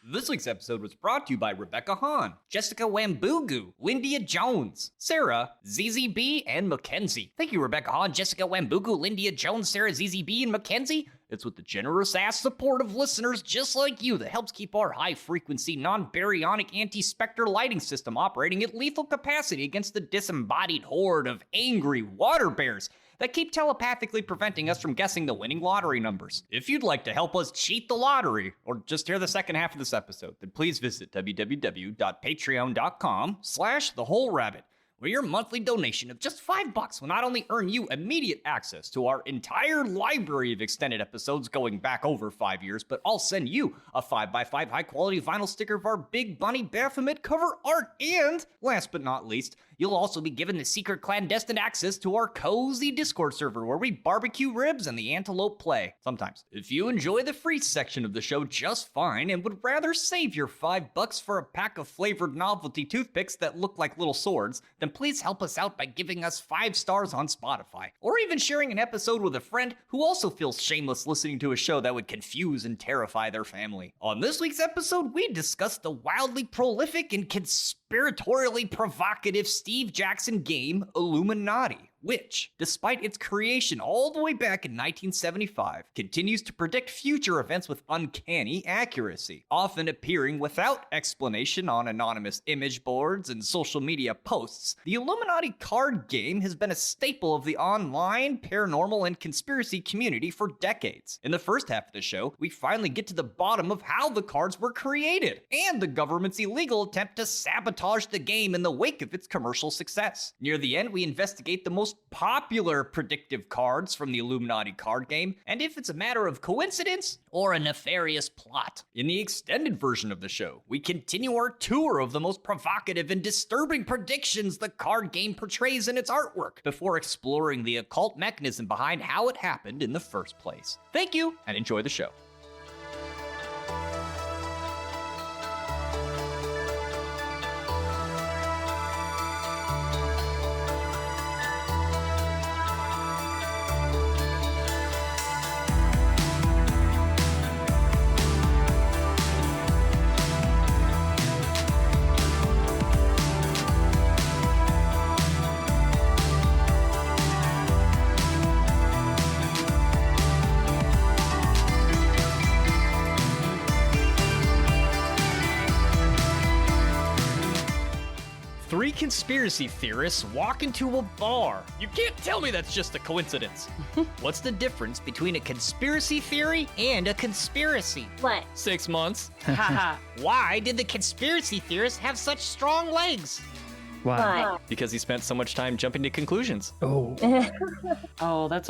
This week's episode was brought to you by Rebecca Hahn, Jessica Wambugu, Lindia Jones, Sarah, ZZB, and Mackenzie. Thank you, Rebecca Hahn, Jessica Wambugu, Lindia Jones, Sarah, ZZB, and Mackenzie. It's with the generous-ass support of listeners just like you that helps keep our high-frequency, non-baryonic anti-spectre lighting system operating at lethal capacity against the disembodied horde of angry water bears that keep telepathically preventing us from guessing the winning lottery numbers. If you'd like to help us cheat the lottery, or just hear the second half of this episode, then please visit www.patreon.com/thewholerabbit. where your monthly donation of just $5 will not only earn you immediate access to our entire library of extended episodes going back over 5 years, but I'll send you a 5x5 high-quality vinyl sticker of our Big Bunny Baphomet cover art, and, last but not least, you'll also be given the secret clandestine access to our cozy Discord server where we barbecue ribs and the antelope play. Sometimes. If you enjoy the free section of the show just fine and would rather save your $5 for a pack of flavored novelty toothpicks that look like little swords, then please help us out by giving us 5 stars on Spotify, or even sharing an episode with a friend who also feels shameless listening to a show that would confuse and terrify their family. On this week's episode, we discuss the wildly prolific and conspiratorially provocative Steve Jackson game Illuminati, which, despite its creation all the way back in 1975, continues to predict future events with uncanny accuracy, often appearing without explanation on anonymous image boards and social media posts. The Illuminati card game has been a staple of the online, paranormal, and conspiracy community for decades. In the first half of the show, we finally get to the bottom of how the cards were created, and the government's illegal attempt to sabotage the game in the wake of its commercial success. Near the end, we investigate the most popular predictive cards from the Illuminati card game, and if it's a matter of coincidence or a nefarious plot. In the extended version of the show, we continue our tour of the most provocative and disturbing predictions the card game portrays in its artwork, before exploring the occult mechanism behind how it happened in the first place. Thank you, and enjoy the show. Three conspiracy theorists walk into a bar. You can't tell me that's just a coincidence. What's the difference between a conspiracy theory and a conspiracy? What? 6 months. Haha. Why did the conspiracy theorist have such strong legs? Why? Because he spent so much time jumping to conclusions. Oh, Oh, that's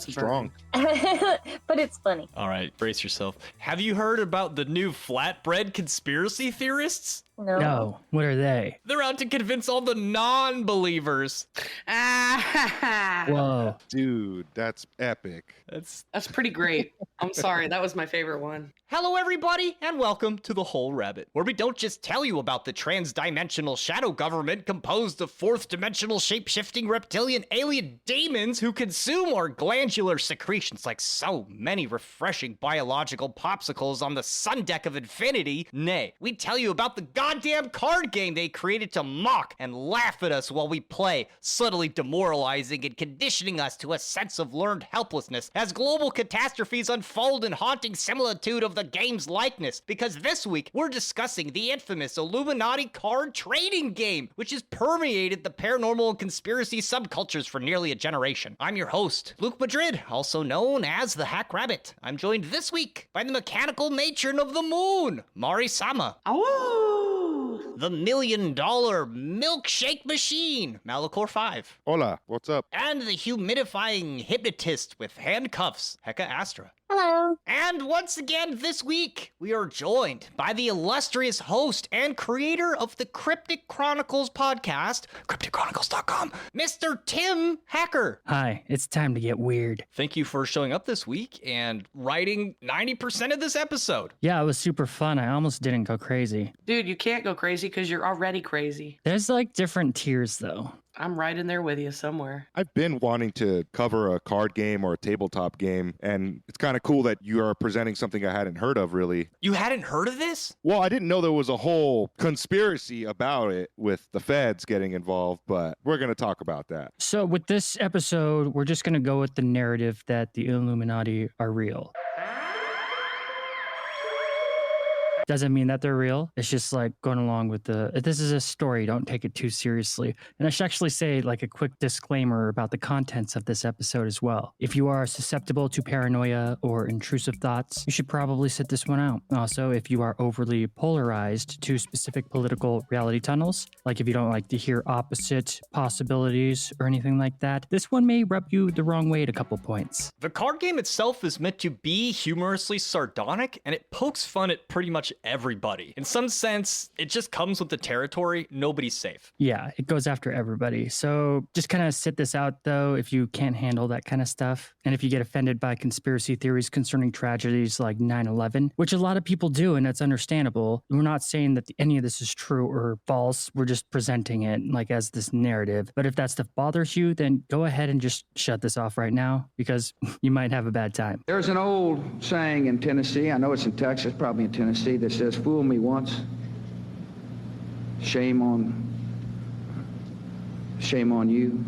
strong. But it's funny. All right, brace yourself. Have you heard about the new flatbread conspiracy theorists? no. What are they? They're out to convince all the non-believers. Whoa. Dude, that's epic. That's pretty great. I'm sorry, that was my favorite one. Hello, everybody, and welcome to The Whole Rabbit, where we don't just tell you about the trans-dimensional shadow government composed of fourth-dimensional shape-shifting reptilian alien demons who consume our glandular secretions like so many refreshing biological popsicles on the sun deck of infinity. Nay, we tell you about the goddamn card game they created to mock and laugh at us while we play, subtly demoralizing and conditioning us to a sense of learned helplessness as global catastrophes unfold in haunting similitude of the game's likeness. Because this week, we're discussing the infamous Illuminati card trading game, which has permeated the paranormal and conspiracy subcultures for nearly a generation. I'm your host, Luke Madrid, also known as the Hack Rabbit. I'm joined this week by the mechanical matron of the moon, Mari Sama. Oh, The $1 million milkshake machine, Malachor 5. Hola, what's up? And the humidifying hypnotist with handcuffs, Heka Astra. Hello. And once again this week, we are joined by the illustrious host and creator of the Cryptic Chronicles podcast, crypticchronicles.com, Mr. Tim Hacker. Hi, it's time to get weird. Thank you for showing up this week and writing 90% of this episode. Yeah, it was super fun. I almost didn't go crazy. dude, you can't go crazy because you're already crazy. There's like different tiers though. I'm right in there with you somewhere. I've been wanting to cover a card game or a tabletop game, and it's kind of cool that you are presenting something I hadn't heard of, really. You hadn't heard of this? Well, I didn't know there was a whole conspiracy about it with the feds getting involved, but we're going to talk about that. So with this episode, we're just going to go with the narrative that the Illuminati are real. Doesn't mean that they're real. It's just like going along with this is a story. Don't take it too seriously. And I should actually say like a quick disclaimer about the contents of this episode as well. If you are susceptible to paranoia or intrusive thoughts, you should probably sit this one out. Also, if you are overly polarized to specific political reality tunnels, like if you don't like to hear opposite possibilities or anything like that, this one may rub you the wrong way at a couple points. The card game itself is meant to be humorously sardonic, and it pokes fun at pretty much everybody. In some sense, it just comes with the territory. Nobody's safe. Yeah, it goes after everybody. So just kind of sit this out, though, if you can't handle that kind of stuff. And if you get offended by conspiracy theories concerning tragedies like 9/11, which a lot of people do, and that's understandable. We're not saying that any of this is true or false. We're just presenting it like as this narrative. But if that stuff bothers you, then go ahead and just shut this off right now, because you might have a bad time. There's an old saying in Tennessee, I know it's in Texas, probably in Tennessee, that says, "Fool me once, shame on you."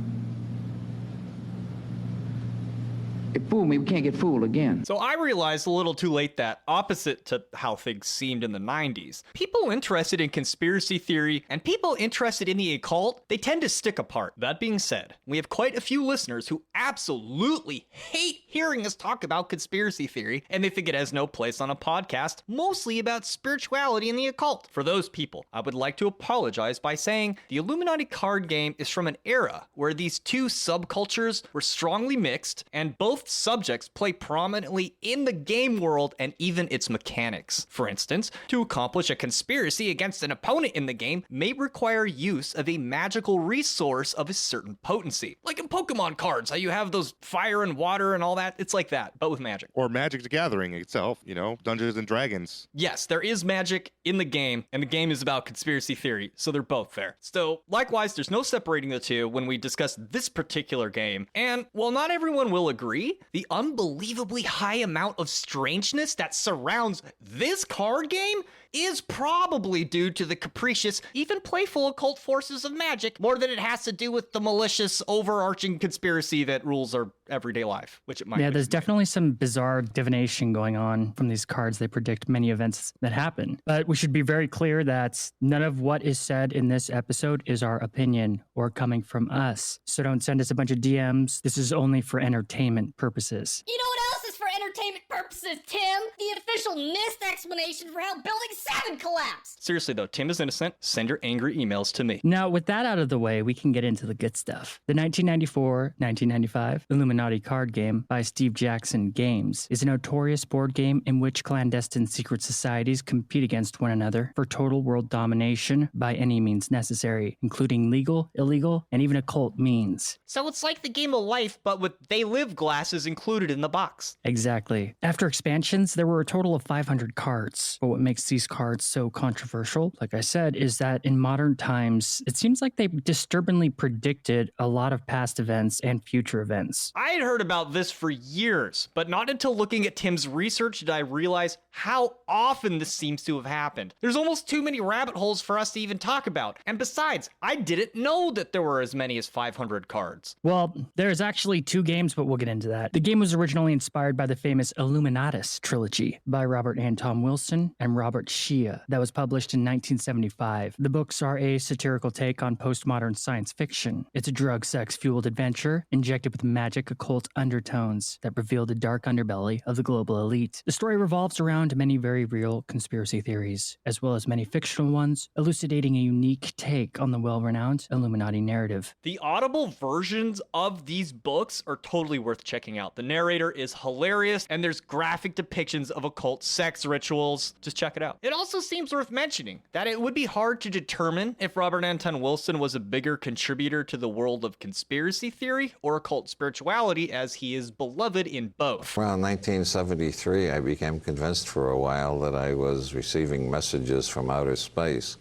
It fooled me, we can't get fooled again. So I realized a little too late that, opposite to how things seemed in the 90s, people interested in conspiracy theory and people interested in the occult, they tend to stick apart. That being said, we have quite a few listeners who absolutely hate hearing us talk about conspiracy theory, and they think it has no place on a podcast mostly about spirituality and the occult. For those people, I would like to apologize by saying the Illuminati card game is from an era where these two subcultures were strongly mixed, and both subjects play prominently in the game world and even its mechanics. For instance, to accomplish a conspiracy against an opponent in the game may require use of a magical resource of a certain potency. Like in Pokemon cards, how you have those fire and water and all that, it's like that, but with magic. Or Magic the Gathering itself, Dungeons and Dragons. Yes, there is magic in the game, and the game is about conspiracy theory, so they're both there. So, likewise, there's no separating the two when we discuss this particular game, and while not everyone will agree, the unbelievably high amount of strangeness that surrounds this card game is probably due to the capricious, even playful occult forces of magic, more than it has to do with the malicious, overarching conspiracy that rules our everyday life, which it might be. Yeah, there's definitely some bizarre divination going on from these cards. They predict many events that happen. But we should be very clear that none of what is said in this episode is our opinion or coming from us. So don't send us a bunch of DMs. This is only for entertainment purposes. You know what else is for entertainment purposes, Tim? The official NIST explanation for how Building 7 collapsed. Seriously though, Tim is innocent. Send your angry emails to me. Now, with that out of the way, we can get into the good stuff. The 1994-1995 Illuminati card game by Steve Jackson Games is a notorious board game in which clandestine secret societies compete against one another for total world domination by any means necessary, including legal, illegal, and even occult means. So it's like the game of life, but with They Live glasses included in the box. Exactly. After expansions, there were a total of 500 cards. But what makes these cards so controversial, like I said, is that in modern times, it seems like they disturbingly predicted a lot of past events and future events. I had heard about this for years, but not until looking at Tim's research did I realize how often this seems to have happened. There's almost too many rabbit holes for us to even talk about. And besides, I didn't know that there were as many as 500 cards. Well, there's actually 2 games, but we'll get into that. The game was originally inspired by the famous Illuminatus Trilogy by Robert Anton Wilson and Robert Shea that was published in 1975. The books are a satirical take on postmodern science fiction. It's a drug sex-fueled adventure injected with magic occult undertones that reveal the dark underbelly of the global elite. The story revolves around many very real conspiracy theories, as well as many fictional ones, elucidating a unique take on the well-renowned Illuminati narrative. The audible versions of these books are totally worth checking out. The narrator is hilarious, and there's graphic depictions of occult sex rituals. Just check it out. It also seems worth mentioning that it would be hard to determine if Robert Anton Wilson was a bigger contributor to the world of conspiracy theory or occult spirituality, as he is beloved in both. Around 1973, I became convinced for a while that I was receiving messages from outer space.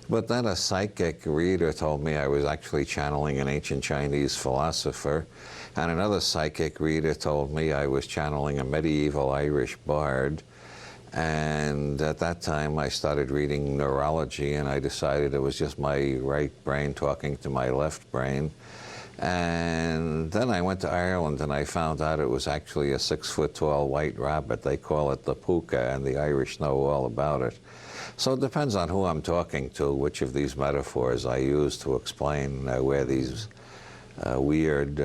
But then a psychic reader told me I was actually channeling an ancient Chinese philosopher, and another psychic reader told me I was channeling a medieval Irish bard. And at that time, I started reading neurology, and I decided it was just my right brain talking to my left brain. And then I went to Ireland, and I found out it was actually a 6-foot-tall white rabbit. They call it the puka, and the Irish know all about it. So it depends on who I'm talking to, which of these metaphors I use to explain where these weird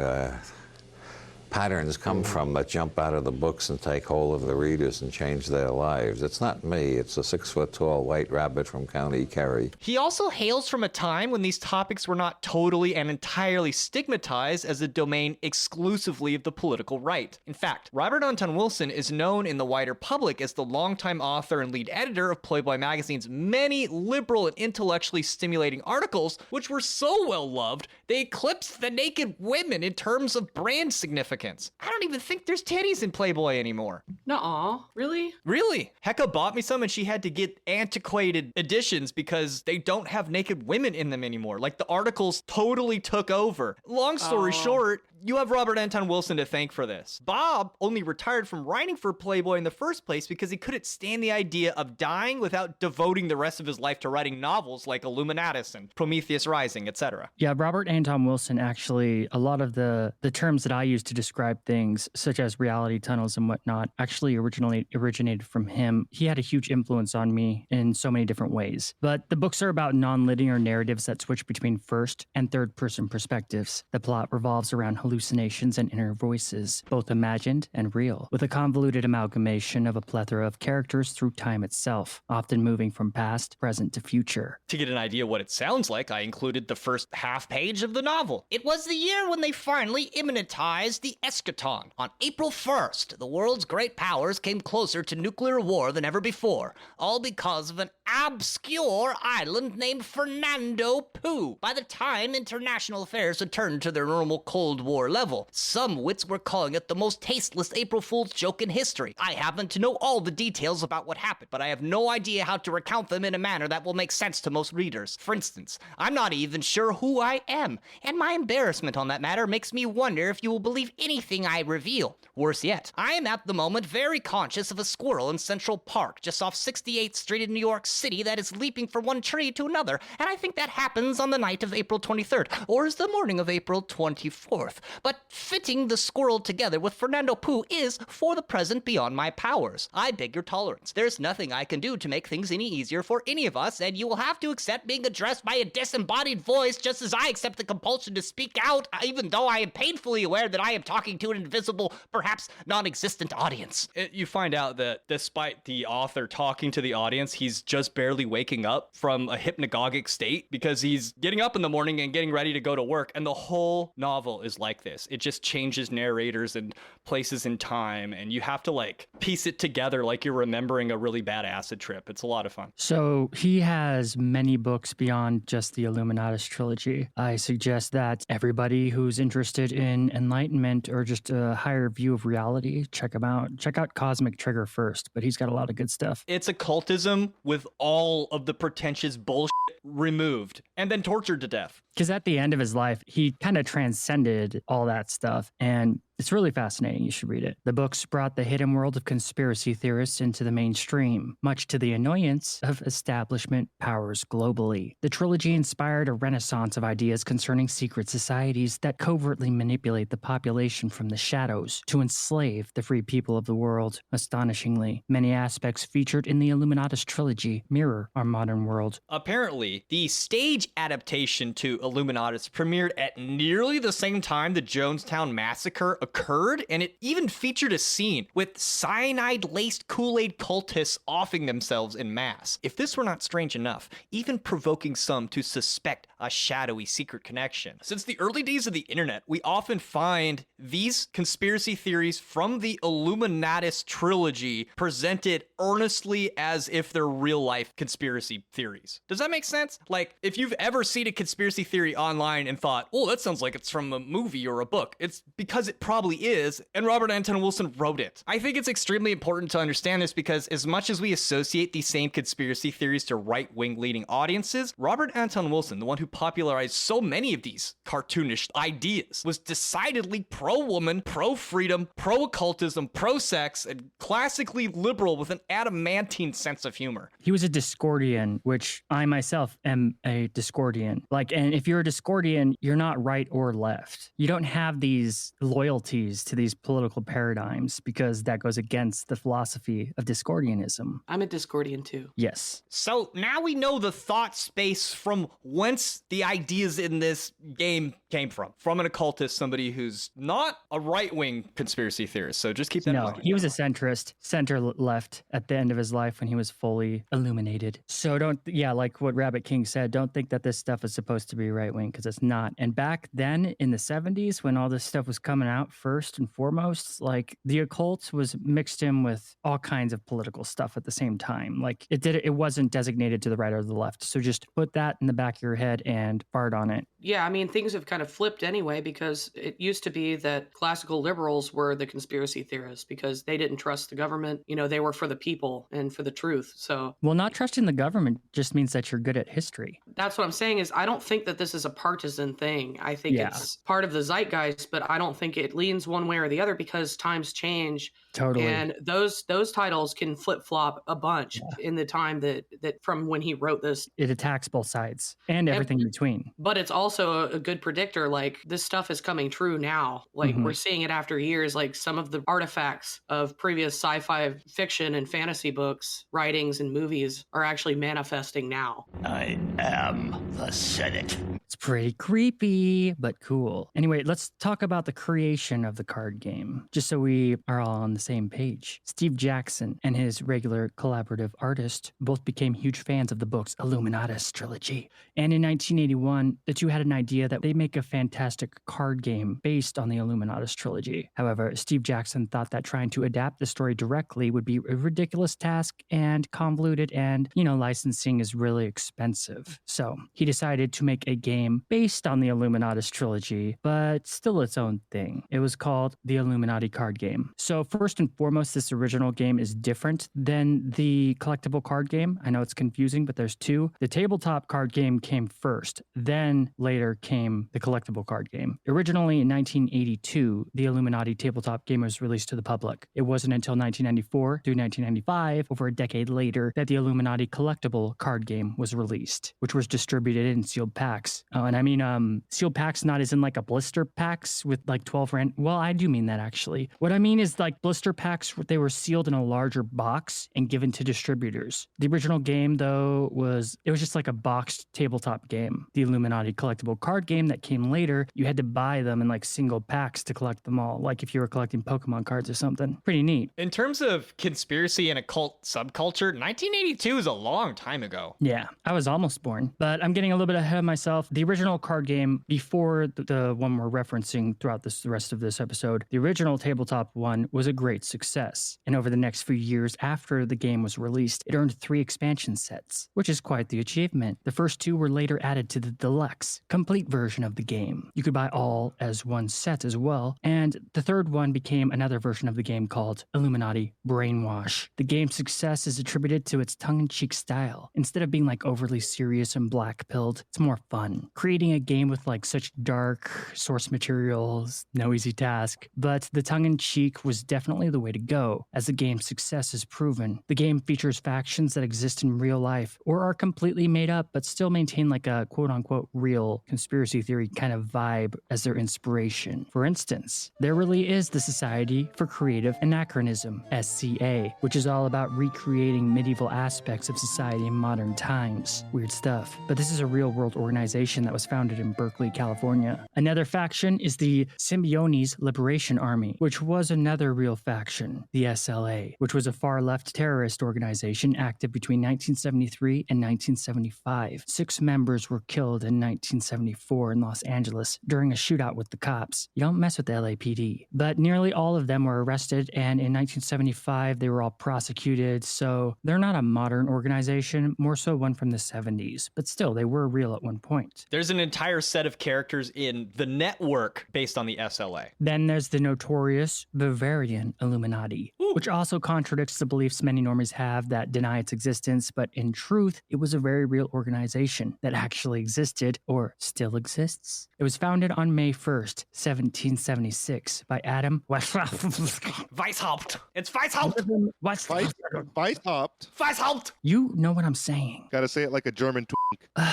patterns come from that jump out of the books and take hold of the readers and change their lives. It's not me, it's a 6-foot-tall white rabbit from County Kerry. He also hails from a time when these topics were not totally and entirely stigmatized as a domain exclusively of the political right. In fact, Robert Anton Wilson is known in the wider public as the longtime author and lead editor of Playboy magazine's many liberal and intellectually stimulating articles, which were so well loved, they eclipsed the naked women in terms of brand significance. I don't even think there's titties in Playboy anymore. Nuh-uh. Really? Really? Hecka bought me some and she had to get antiquated editions because they don't have naked women in them anymore. Like, the articles totally took over. Long story short, you have Robert Anton Wilson to thank for this. Bob only retired from writing for Playboy in the first place because he couldn't stand the idea of dying without devoting the rest of his life to writing novels like Illuminatus and Prometheus Rising, etc. Yeah, Robert Anton Wilson, actually, a lot of the terms that I use to describe things, such as reality tunnels and whatnot, actually originally originated from him. He had a huge influence on me in so many different ways. But the books are about non-linear narratives that switch between first and third person perspectives. The plot revolves around hallucinations and inner voices, both imagined and real, with a convoluted amalgamation of a plethora of characters through time itself, often moving from past, present to future. To get an idea what it sounds like, I included the first half page of the novel. It was the year when they finally immanentized the eschaton. On April 1st, the world's great powers came closer to nuclear war than ever before, all because of an obscure island named Fernando Poo. By the time international affairs had turned to their normal Cold War level, some wits were calling it the most tasteless April Fool's joke in history. I happen to know all the details about what happened, but I have no idea how to recount them in a manner that will make sense to most readers. For instance, I'm not even sure who I am, and my embarrassment on that matter makes me wonder if you will believe anything I reveal. Worse yet, I am at the moment very conscious of a squirrel in Central Park, just off 68th Street in New York City, that is leaping from one tree to another, and I think that happens on the night of April 23rd, or is the morning of April 24th. But fitting the squirrel together with Fernando Poo is, for the present, beyond my powers. I beg your tolerance. There's nothing I can do to make things any easier for any of us, and you will have to accept being addressed by a disembodied voice, just as I accept the compulsion to speak out, even though I am painfully aware that I am talking to an invisible, perhaps non-existent audience. You find out that despite the author talking to the audience, he's just barely waking up from a hypnagogic state because he's getting up in the morning and getting ready to go to work, and the whole novel is like this. It just changes narrators and places in time, and you have to like piece it together like you're remembering a really bad acid trip. It's a lot of fun. So he has many books beyond just the Illuminatus Trilogy. I suggest that everybody who's interested in enlightenment or just a higher view of reality, check him out. Check out Cosmic Trigger first, but he's got a lot of good stuff. It's occultism with all of the pretentious bullshit removed and then tortured to death. Because at the end of his life, he kind of transcended all that stuff. And it's really fascinating. You should read it. The books brought the hidden world of conspiracy theorists into the mainstream, much to the annoyance of establishment powers globally. The trilogy inspired a renaissance of ideas concerning secret societies that covertly manipulate the population from the shadows to enslave the free people of the world. Astonishingly, many aspects featured in the Illuminatus Trilogy mirror our modern world. Apparently, the stage adaptation to Illuminatus premiered at nearly the same time the Jonestown Massacre occurred, and it even featured a scene with cyanide-laced Kool-Aid cultists offing themselves in mass. If this were not strange enough, even provoking some to suspect a shadowy secret connection. Since the early days of the internet, we often find these conspiracy theories from the Illuminatus Trilogy presented earnestly as if they're real-life conspiracy theories. Does that make sense? Like, if you've ever seen a conspiracy theory online and thought, oh, that sounds like it's from a movie or a book, it's because it probably is, and Robert Anton Wilson wrote it. I think it's extremely important to understand this because as much as we associate these same conspiracy theories to right-wing leading audiences, Robert Anton Wilson, the one who popularized so many of these cartoonish ideas, was decidedly pro-woman, pro-freedom, pro-occultism, pro-sex, and classically liberal with an adamantine sense of humor. He was a Discordian, which I myself am a Discordian. Like, and if you're a Discordian, you're not right or left. You don't have these loyalties to these political paradigms because that goes against the philosophy of Discordianism. I'm a Discordian too. Yes. So now we know the thought space from whence the ideas in this game came from an occultist, somebody who's not a right-wing conspiracy theorist. So just keep that in mind. He was a centrist, center-left at the end of his life when he was fully illuminated. So like what Rabbit King said, don't think that this stuff is supposed to be right-wing because it's not. And back then in the 70s, when all this stuff was coming out first and foremost, like the occult was mixed in with all kinds of political stuff at the same time. Like it wasn't designated to the right or the left. So just put that in the back of your head and fart on it. Yeah, I mean, things have kind of flipped anyway, because it used to be that classical liberals were the conspiracy theorists because they didn't trust the government. You know, they were for the people and for the truth. So, well, not trusting the government just means that you're good at history. That's what I'm saying is I don't think that this is a partisan thing. I think it's part of the zeitgeist, but I don't think it leans one way or the other because times change. Totally. And those titles can flip-flop a bunch in the time that from when he wrote this. It attacks both sides and everything in between. But it's also a good predictor. Like, this stuff is coming true now. Like, we're seeing it after years. Like, some of the artifacts of previous sci-fi fiction and fantasy books, writings, and movies are actually manifesting now. I am the Senate. It's pretty creepy, but cool. Anyway, let's talk about the creation of the card game, just so we are all on the same page. Steve Jackson and his regular collaborative artist both became huge fans of the book's Illuminatus Trilogy. And in 1981, the two had an idea that they'd make a fantastic card game based on the Illuminatus Trilogy. However, Steve Jackson thought that trying to adapt the story directly would be a ridiculous task and convoluted, and, licensing is really expensive. So he decided to make a game based on the Illuminatus Trilogy, but still its own thing. It was called the Illuminati card game. So first and foremost, this original game is different than the collectible card game. I know it's confusing, but there's two. The tabletop card game came first, then later came the collectible card game. Originally in 1982, the Illuminati tabletop game was released to the public. It wasn't until 1994 through 1995, over a decade later, that the Illuminati collectible card game was released, which was distributed in sealed packs. And I mean, sealed packs, not as in like a blister packs with like 12 rand. Well, I do mean that actually. What I mean is like blister packs, they were sealed in a larger box and given to distributors. The original game, though, was just like a boxed tabletop game. The Illuminati collectible card game that came later, you had to buy them in like single packs to collect them all, like if you were collecting Pokemon cards or something. Pretty neat. In terms of conspiracy and occult subculture, 1982 is a long time ago. Yeah, I was almost born, but I'm getting a little bit ahead of myself. The original card game, before the one we're referencing throughout the rest of this episode, the original tabletop one was a great success. And over the next few years after the game was released, it earned 3 expansion sets, which is quite the achievement. The first 2 were later added to the deluxe, complete version of the game. You could buy all as one set as well. And the third one became another version of the game called Illuminati Brainwash. The game's success is attributed to its tongue-in-cheek style. Instead of being like overly serious and black-pilled, it's more fun. Creating a game with like such dark source materials, no easy task, but the tongue-in-cheek was definitely the way to go, as the game's success is proven. The game features factions that exist in real life or are completely made up but still maintain like a quote-unquote real conspiracy theory kind of vibe as their inspiration. For instance, there really is the Society for Creative Anachronism, SCA, which is all about recreating medieval aspects of society in modern times. Weird stuff. But this is a real-world organization faction that was founded in Berkeley, California. Another faction is the Symbionese Liberation Army, which was another real faction, the SLA, which was a far-left terrorist organization active between 1973 and 1975. 6 members were killed in 1974 in Los Angeles during a shootout with the cops. You don't mess with the LAPD. But nearly all of them were arrested, and in 1975 they were all prosecuted, so they're not a modern organization, more so one from the 70s. But still, they were real at one point. There's an entire set of characters in the network based on the SLA. Then there's the notorious Bavarian Illuminati, which also contradicts the beliefs many normies have that deny its existence, but in truth, it was a very real organization that actually existed, or still exists. It was founded on May 1st, 1776 by Adam Weishaupt. It's Weishaupt. Weishaupt. Weishaupt. You know what I'm saying. Gotta say it like a German twink.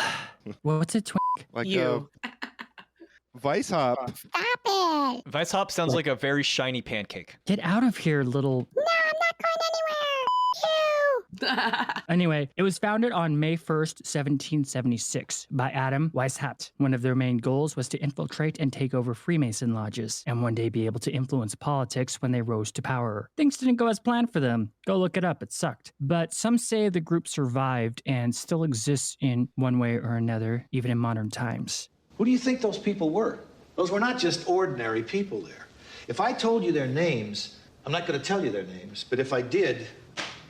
What's a twink? Like You. Weishaupt. Stop it! Weishaupt sounds like a very shiny pancake. Get out of here, little... No, I'm not going anywhere! Anyway, it was founded on May 1st, 1776 by Adam Weishaupt. One of their main goals was to infiltrate and take over Freemason lodges, and one day be able to influence politics when they rose to power. Things didn't go as planned for them. Go look it up, it sucked. But some say the group survived and still exists in one way or another, even in modern times. Who do you think those people were? Those were not just ordinary people there. If I told you their names, I'm not going to tell you their names, but if I did,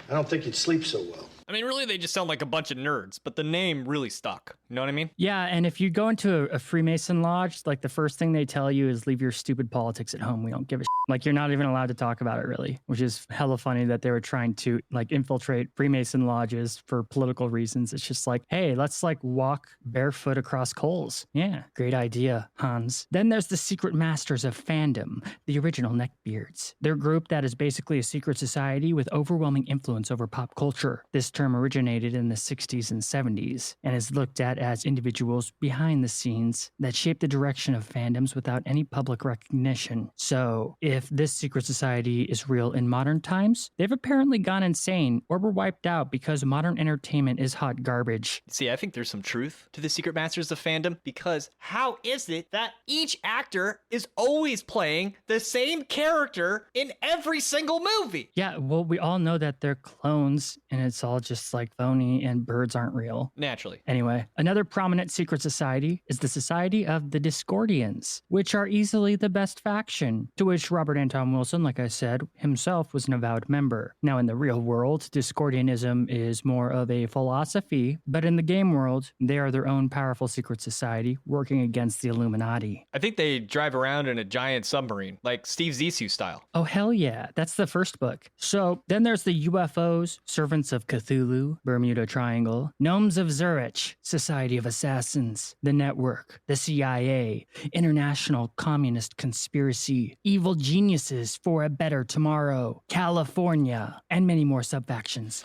I don't think you'd sleep so well. I mean, really, they just sound like a bunch of nerds, but the name really stuck. You know what I mean? Yeah, and if you go into a Freemason lodge, like the first thing they tell you is leave your stupid politics at home. We don't give a shit. Like you're not even allowed to talk about it really, which is hella funny that they were trying to like infiltrate Freemason lodges for political reasons. It's just like, hey, let's like walk barefoot across coals. Yeah, great idea, Hans. Then there's the Secret Masters of Fandom, the original Neckbeards. They're a group that is basically a secret society with overwhelming influence over pop culture. This term originated in the 60s and 70s and is looked at as individuals behind the scenes that shape the direction of fandoms without any public recognition. So, if this secret society is real in modern times, they've apparently gone insane or were wiped out because modern entertainment is hot garbage. See, I think there's some truth to the Secret Masters of Fandom, because how is it that each actor is always playing the same character in every single movie? Yeah, well, we all know that they're clones and it's all just like phony and birds aren't real. Naturally. Anyway, another prominent secret society is the Society of the Discordians, which are easily the best faction, to which Robert Anton Wilson, like I said, himself was an avowed member. Now, in the real world, Discordianism is more of a philosophy, but in the game world, they are their own powerful secret society working against the Illuminati. I think they drive around in a giant submarine, like Steve Zissou style. Oh, hell yeah. That's the first book. So then there's the UFOs, Servants of Cthulhu, Bermuda Triangle, Gnomes of Zurich, Society of Assassins, the Network, the CIA, International Communist Conspiracy, Evil Geniuses for a Better Tomorrow, California, and many more subfactions.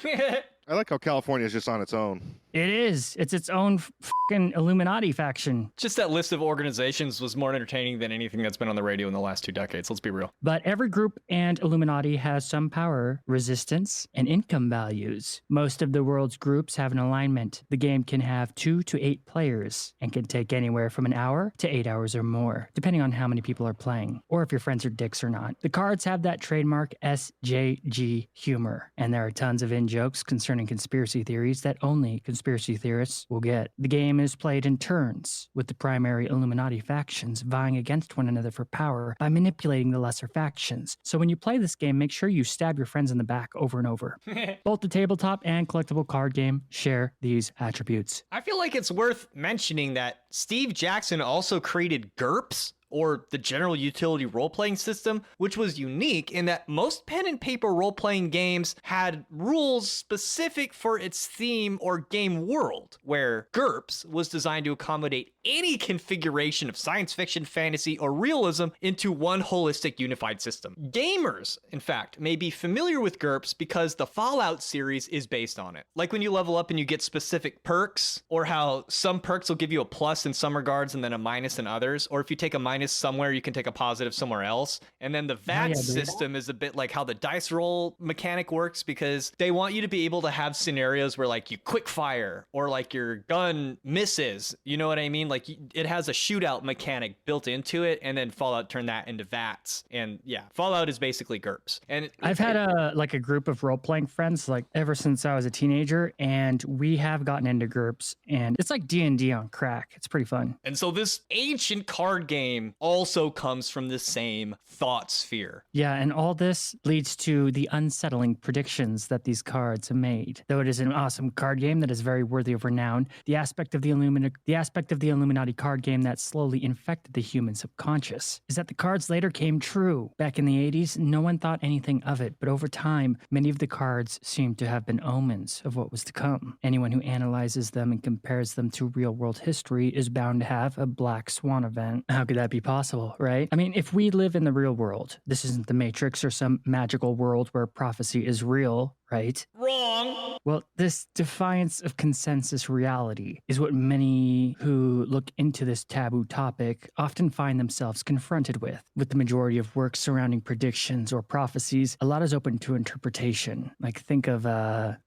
I like how California is just on its own. It is. It's its own fucking Illuminati faction. Just that list of organizations was more entertaining than anything that's been on the radio in the last 2 decades. Let's be real. But every group and Illuminati has some power, resistance, and income values. Most of the world's groups have an alignment. The game can have 2 to 8 players and can take anywhere from an hour to 8 hours or more, depending on how many people are playing, or if your friends are dicks or not. The cards have that trademark SJG humor, and there are tons of in-jokes concerning conspiracy theories that only conspiracy theorists will get. The game is played in turns, with the primary Illuminati factions vying against one another for power by manipulating the lesser factions. So when you play this game, make sure you stab your friends in the back over and over. Both the tabletop and collectible card game share these attributes. I feel like it's worth mentioning that Steve Jackson also created GURPS, or the General Utility Role-Playing System, which was unique in that most pen and paper role-playing games had rules specific for its theme or game world, where GURPS was designed to accommodate any configuration of science fiction, fantasy, or realism into one holistic unified system. Gamers, in fact, may be familiar with GURPS because the Fallout series is based on it. Like when you level up and you get specific perks, or how some perks will give you a plus in some regards and then a minus in others, or if you take a minus minus somewhere, you can take a positive somewhere else. And then the VAT system is a bit like how the dice roll mechanic works, because they want you to be able to have scenarios where like you quick fire or like your gun misses. You know what I mean? Like it has a shootout mechanic built into it, and then Fallout turned that into VATs. And yeah, Fallout is basically GURPS. And I've had a group of role-playing friends like ever since I was a teenager, and we have gotten into GURPS, and it's like D&D on crack. It's pretty fun. And so this ancient card game also comes from the same thought sphere. Yeah, and all this leads to the unsettling predictions that these cards have made. Though it is an awesome card game that is very worthy of renown, the aspect of the Illuminati card game that slowly infected the human subconscious is that the cards later came true. Back in the 80s, no one thought anything of it, but over time, many of the cards seem to have been omens of what was to come. Anyone who analyzes them and compares them to real-world history is bound to have a black swan event. How could that be possible, right? I mean, if we live in the real world, this isn't the Matrix or some magical world where prophecy is real, right? Wrong! Well, this defiance of consensus reality is what many who look into this taboo topic often find themselves confronted with. With the majority of works surrounding predictions or prophecies, a lot is open to interpretation. Like think of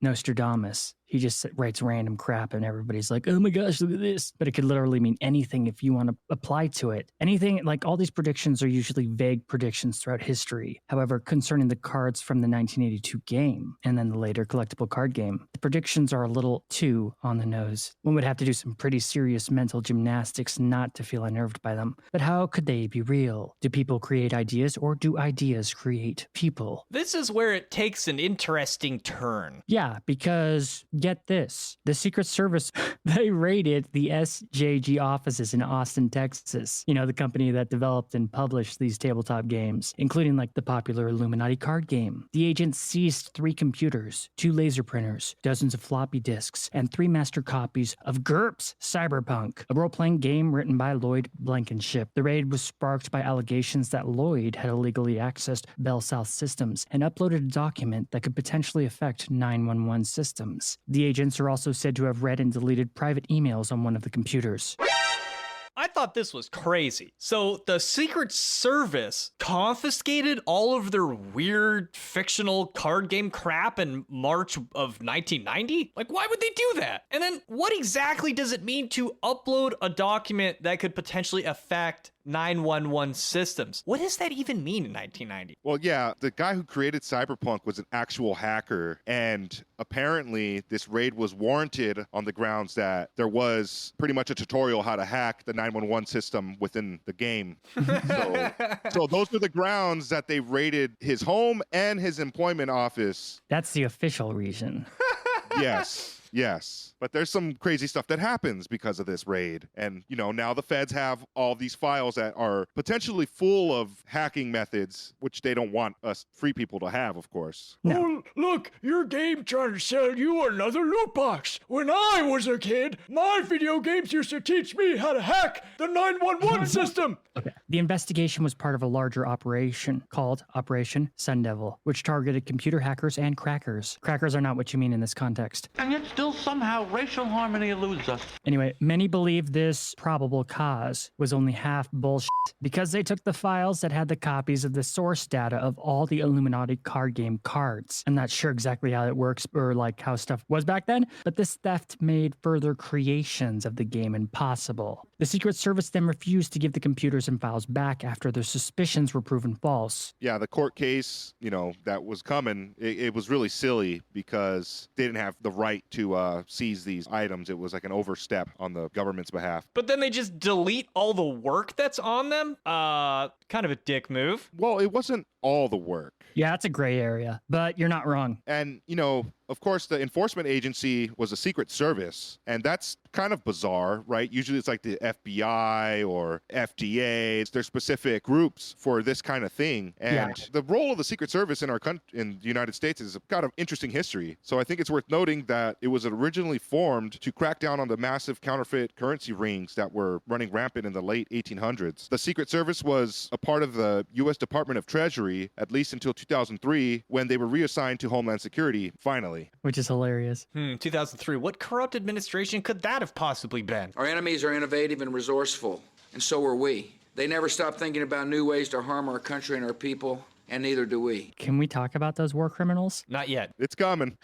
Nostradamus. He just writes random crap and everybody's like, oh my gosh, look at this. But it could literally mean anything if you want to apply to it. Anything, like all these predictions are usually vague predictions throughout history. However, concerning the cards from the 1982 game and then the later collectible card game, the predictions are a little too on the nose. One would have to do some pretty serious mental gymnastics not to feel unnerved by them. But how could they be real? Do people create ideas, or do ideas create people? This is where it takes an interesting turn. Yeah, because get this, the Secret Service, they raided the SJG offices in Austin, Texas. You know, the company that developed and published these tabletop games, including like the popular Illuminati card game. The agents seized 3 computers, 2 laser printers, dozens of floppy disks, and 3 master copies of GURPS Cyberpunk, a role-playing game written by Lloyd Blankenship. The raid was sparked by allegations that Lloyd had illegally accessed Bell South systems and uploaded a document that could potentially affect 911 systems. The agents are also said to have read and deleted private emails on one of the computers. I thought this was crazy. So the Secret Service confiscated all of their weird fictional card game crap in March of 1990? Like, why would they do that? And then what exactly does it mean to upload a document that could potentially affect 911 systems? What does that even mean in 1990? Well, yeah, the guy who created Cyberpunk was an actual hacker, and apparently this raid was warranted on the grounds that there was pretty much a tutorial how to hack the 911 system within the game. So those are the grounds that they raided his home and his employment office. That's the official reason. Yes. But there's some crazy stuff that happens because of this raid. And, you know, now the feds have all these files that are potentially full of hacking methods, which they don't want us free people to have, of course. No. Oh, look, your game trying to sell you another loot box. When I was a kid, my video games used to teach me how to hack the 911 system. Okay. The investigation was part of a larger operation called Operation Sun Devil, which targeted computer hackers and crackers. Crackers are not what you mean in this context. And yet still somehow racial harmony eludes us. Anyway, many believe this probable cause was only half bullshit because they took the files that had the copies of the source data of all the Illuminati card game cards. I'm not sure exactly how it works or like how stuff was back then, but this theft made further creations of the game impossible. The Secret Service then refused to give the computers and files back after their suspicions were proven false. Yeah, the court case, you know, that was coming, it was really silly because they didn't have the right to seize these items. It was like an overstep on the government's behalf. But then they just delete all the work that's on them? Kind of a dick move. Well, it wasn't all the work. Yeah, it's a gray area, but you're not wrong. And, you know, of course, the enforcement agency was a Secret Service, and that's kind of bizarre, right? Usually it's like the FBI or FDA. There's specific groups for this kind of thing. And the role of the Secret Service in our country, in the United States, is kind of interesting history. So I think it's worth noting that it was originally formed to crack down on the massive counterfeit currency rings that were running rampant in the late 1800s. The Secret Service was a part of the U.S. Department of Treasury, at least until 2003, when they were reassigned to Homeland Security, finally. Which is hilarious. 2003. What corrupt administration could that have possibly been? Our enemies are innovative and resourceful, and so are we. They never stop thinking about new ways to harm our country and our people, and neither do we. Can we talk about those war criminals? Not yet. It's coming.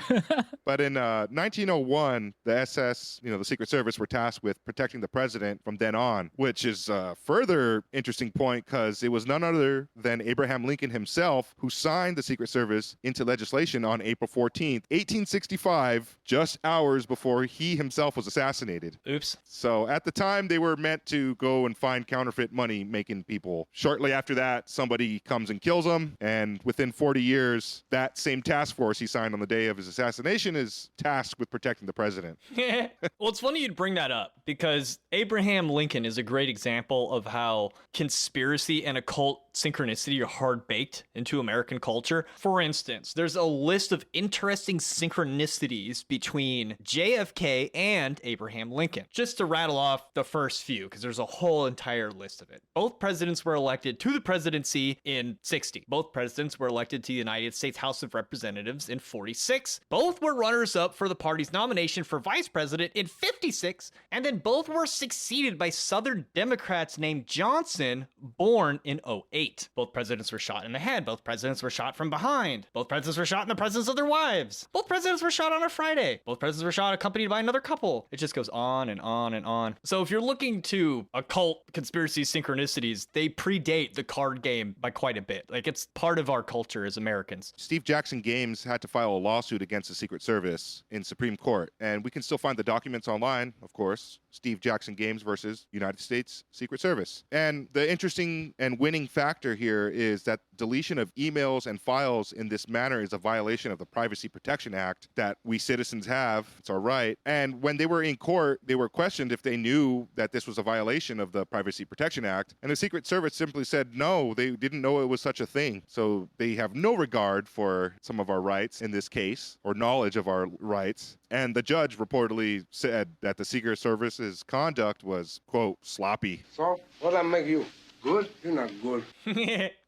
But in 1901, the SS, the Secret Service, were tasked with protecting the president from then on, which is a further interesting point because it was none other than Abraham Lincoln himself who signed the Secret Service into legislation on April 14th, 1865, just hours before he himself was assassinated. Oops. So at the time, they were meant to go and find counterfeit money-making people. Shortly after that, somebody comes and kills them. And within 40 years, that same task force he signed on the day of his assassination is tasked with protecting the president. Well, it's funny you'd bring that up because Abraham Lincoln is a great example of how conspiracy and occult synchronicity are hard-baked into American culture. For instance, there's a list of interesting synchronicities between JFK and Abraham Lincoln. Just to rattle off the first few, because there's a whole entire list of it. Both presidents were elected to the presidency in 60. Both presidents were elected to the United States House of Representatives in 46. Both were runners-up for the party's nomination for vice president in 56. And then both were succeeded by Southern Democrats named Johnson, born in 08. Both presidents were shot in the head. Both presidents were shot from behind. Both presidents were shot in the presence of their wives. Both presidents were shot on a Friday. Both presidents were shot accompanied by another couple. It just goes on and on and on. So if you're looking to occult conspiracy synchronicities, they predate the card game by quite a bit. Like, it's part of our culture as Americans. Steve Jackson Games had to file a lawsuit against the Secret Service in Supreme Court, and we can still find the documents online, of course. Steve Jackson Games versus United States Secret Service. And the interesting and winning factor here is that deletion of emails and files in this manner is a violation of the Privacy Protection Act that we citizens have. It's our right. And when they were in court, they were questioned if they knew that this was a violation of the Privacy Protection Act. And the Secret Service simply said no, they didn't know it was such a thing. So they have no regard for some of our rights in this case, or knowledge of our rights. And the judge reportedly said that the Secret Service's conduct was, quote, sloppy. So, what I make you? Good? You're not good.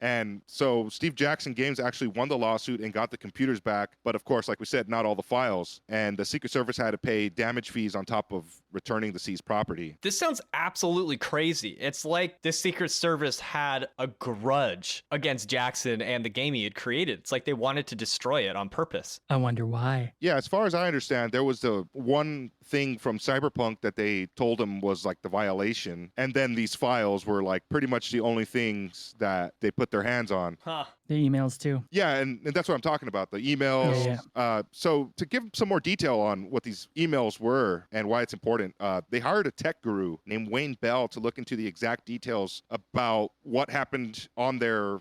And so Steve Jackson Games actually won the lawsuit and got the computers back. But of course, like we said, not all the files. And the Secret Service had to pay damage fees on top of returning the seized property. This sounds absolutely crazy. It's like the Secret Service had a grudge against Jackson and the game he had created. It's like they wanted to destroy it on purpose. I wonder why. Yeah, as far as I understand, there was the one thing from Cyberpunk that they told him was like the violation. And then these files were like pretty much the only things that they put their hands on. Huh. The emails too. Yeah, and that's what I'm talking about, the emails. Yeah. So to give some more detail on what these emails were and why it's important, they hired a tech guru named Wayne Bell to look into the exact details about what happened on their,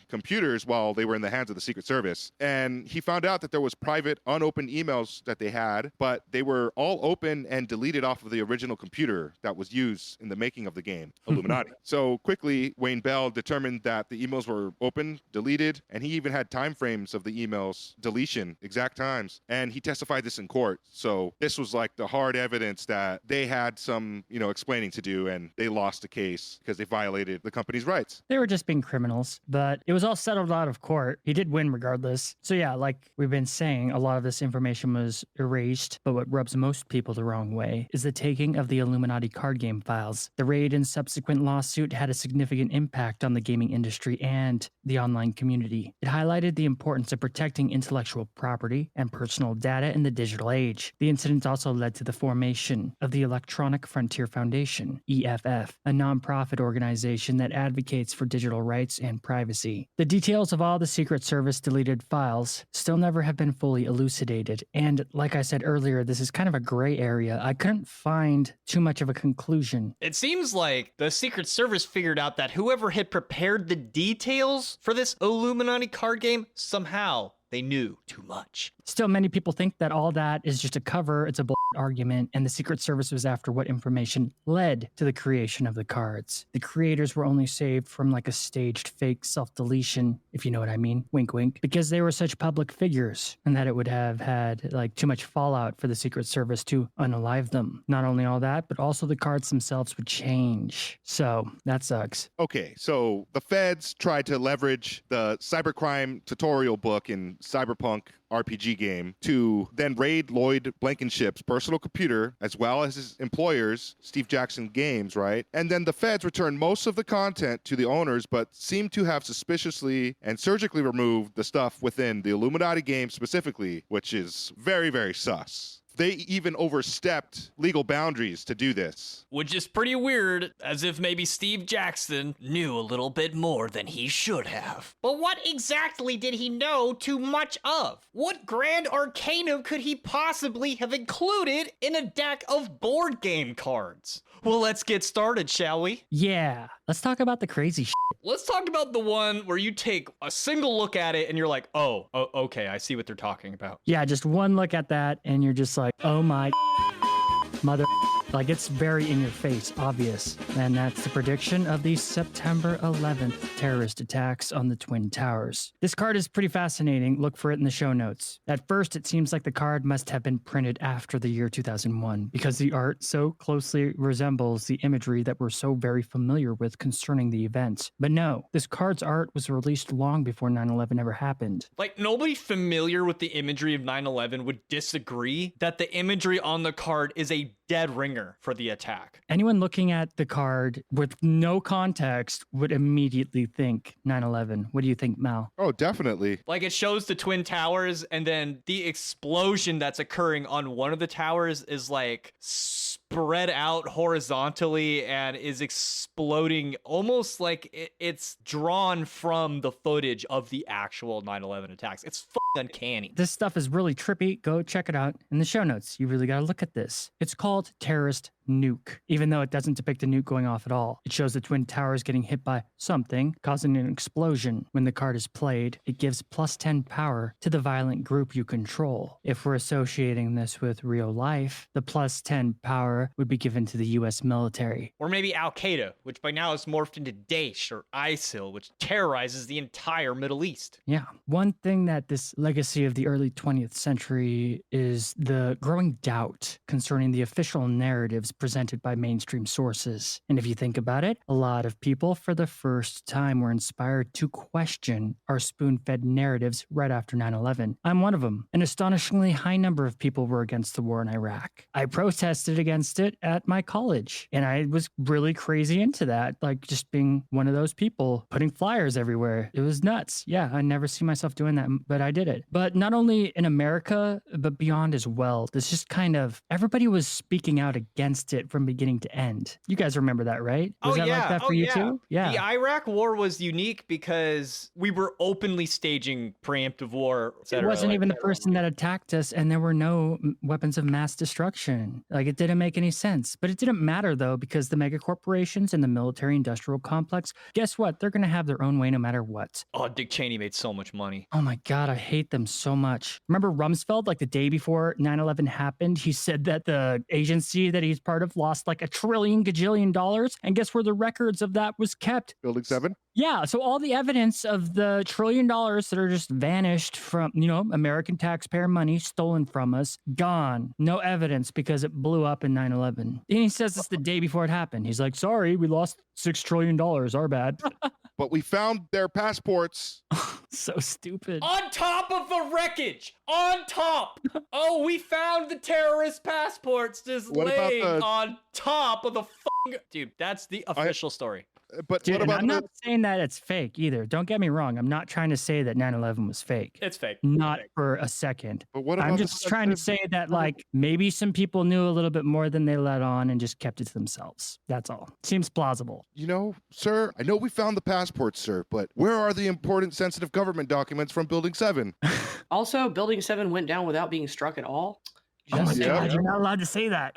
computers while they were in the hands of the Secret Service. And he found out that there was private, unopened emails that they had, but they were all open and deleted off of the original computer that was used in the making of the game, Illuminati. So quickly, Wayne Bell determined that the emails were open, deleted, and he even had time frames of the emails deletion, exact times, and he testified this in court. So this was like the hard evidence that they had some, explaining to do, and they lost the case because they violated the company's rights. They were just being criminals, but it was all settled out of court. He did win regardless. So yeah, like we've been saying, a lot of this information was erased, but what rubs most people the wrong way is the taking of the Illuminati card game files. The raid and subsequent lawsuit had a significant impact on the gaming industry and the online community. It highlighted the importance of protecting intellectual property and personal data in the digital age. The incident also led to the formation of the Electronic Frontier Foundation, EFF, a nonprofit organization that advocates for digital rights and privacy. The details of all the Secret Service deleted files still never have been fully elucidated, and like I said earlier, this is kind of a gray area. I couldn't find too much of a conclusion. It seems like the Secret Service figured out that whoever had prepared the details for this Illuminati card game, somehow they knew too much. Still, many people think that all that is just a cover, it's a bullshit argument, and the Secret Service was after what information led to the creation of the cards. The creators were only saved from like a staged fake self-deletion, if you know what I mean, wink wink, because they were such public figures, and that it would have had like too much fallout for the Secret Service to unalive them. Not only all that, but also the cards themselves would change. So, that sucks. Okay, so the feds tried to leverage the cybercrime tutorial book in Cyberpunk RPG game to then raid Lloyd Blankenship's personal computer, as well as his employer's, Steve Jackson Games, right? And then the feds returned most of the content to the owners, but seem to have suspiciously and surgically removed the stuff within the Illuminati game specifically, which is very, very sus. They even overstepped legal boundaries to do this. Which is pretty weird, as if maybe Steve Jackson knew a little bit more than he should have. But what exactly did he know too much of? What grand arcanum could he possibly have included in a deck of board game cards? Well, let's get started, shall we? Yeah, let's talk about the crazy shit. Let's talk about the one where you take a single look at it and you're like, oh, okay, I see what they're talking about. Yeah, just one look at that and you're just like, oh my mother. Like, it's very in your face, obvious. And that's the prediction of the September 11th terrorist attacks on the Twin Towers. This card is pretty fascinating. Look for it in the show notes. At first, it seems like the card must have been printed after the year 2001 because the art so closely resembles the imagery that we're so very familiar with concerning the events. But no, this card's art was released long before 9/11 ever happened. Like, nobody familiar with the imagery of 9/11 would disagree that the imagery on the card is a dead ringer for the attack. Anyone looking at the card with no context would immediately think 9/11. What do you think, Mal? Oh, definitely. Like, it shows the Twin Towers, and then the explosion that's occurring on one of the towers is like spread out horizontally and is exploding almost like it's drawn from the footage of the actual 9/11 attacks. It's uncanny. This stuff is really trippy. Go check it out in the show notes. You really got to look at this. It's called Terrorist Nuke, even though it doesn't depict a nuke going off at all. It shows the Twin Towers getting hit by something, causing an explosion. When the card is played, it gives +10 power to the violent group you control. If we're associating this with real life, the +10 power would be given to the US military. Or maybe Al-Qaeda, which by now has morphed into Daesh or ISIL, which terrorizes the entire Middle East. Yeah. One thing that this legacy of the early 20th century is the growing doubt concerning the official narratives presented by mainstream sources. And if you think about it, a lot of people for the first time were inspired to question our spoon-fed narratives right after 9/11. I'm one of them. An astonishingly high number of people were against the war in Iraq. I protested against it at my college, and I was really crazy into that, like just being one of those people putting flyers everywhere. It was nuts. Yeah, I never see myself doing that, but I did it. But not only in America, but beyond as well. This just kind of, everybody was speaking out against it from beginning to end. You guys remember that, right? Was that like that for you too? Yeah. The Iraq war was unique because we were openly staging preemptive war. It wasn't even the person that attacked us, and there were no weapons of mass destruction. Like, it didn't make any sense. But it didn't matter, though, because the mega corporations and the military-industrial complex, guess what? They're going to have their own way no matter what. Oh, Dick Cheney made so much money. Oh my God, I hate them so much. Remember Rumsfeld, like the day before 9/11 happened, he said that the agency that he's part of lost like $1 trillion gajillion dollars. And guess where the records of that was kept? Building 7? Yeah, so all the evidence of the $1 trillion that are just vanished from, American taxpayer money stolen from us, gone. No evidence because it blew up in 9/11. And he says this the day before it happened. He's like, sorry, we lost $6 trillion, our bad. But we found their passports. So stupid. On top of the wreckage! On top! Oh, we found the terrorist passports just laying on top of the Dude, that's the official story. But dude, what about I'm not saying that it's fake either. Don't get me wrong. I'm not trying to say that 9/11 was fake. It's fake. Not for a second. But what about I'm just trying to say that, like, maybe some people knew a little bit more than they let on and just kept it to themselves. That's all. Seems plausible. Sir, I know we found the passports, sir, but where are the important sensitive government documents from Building 7? Also, Building 7 went down without being struck at all. Oh my God, you're not allowed to say that.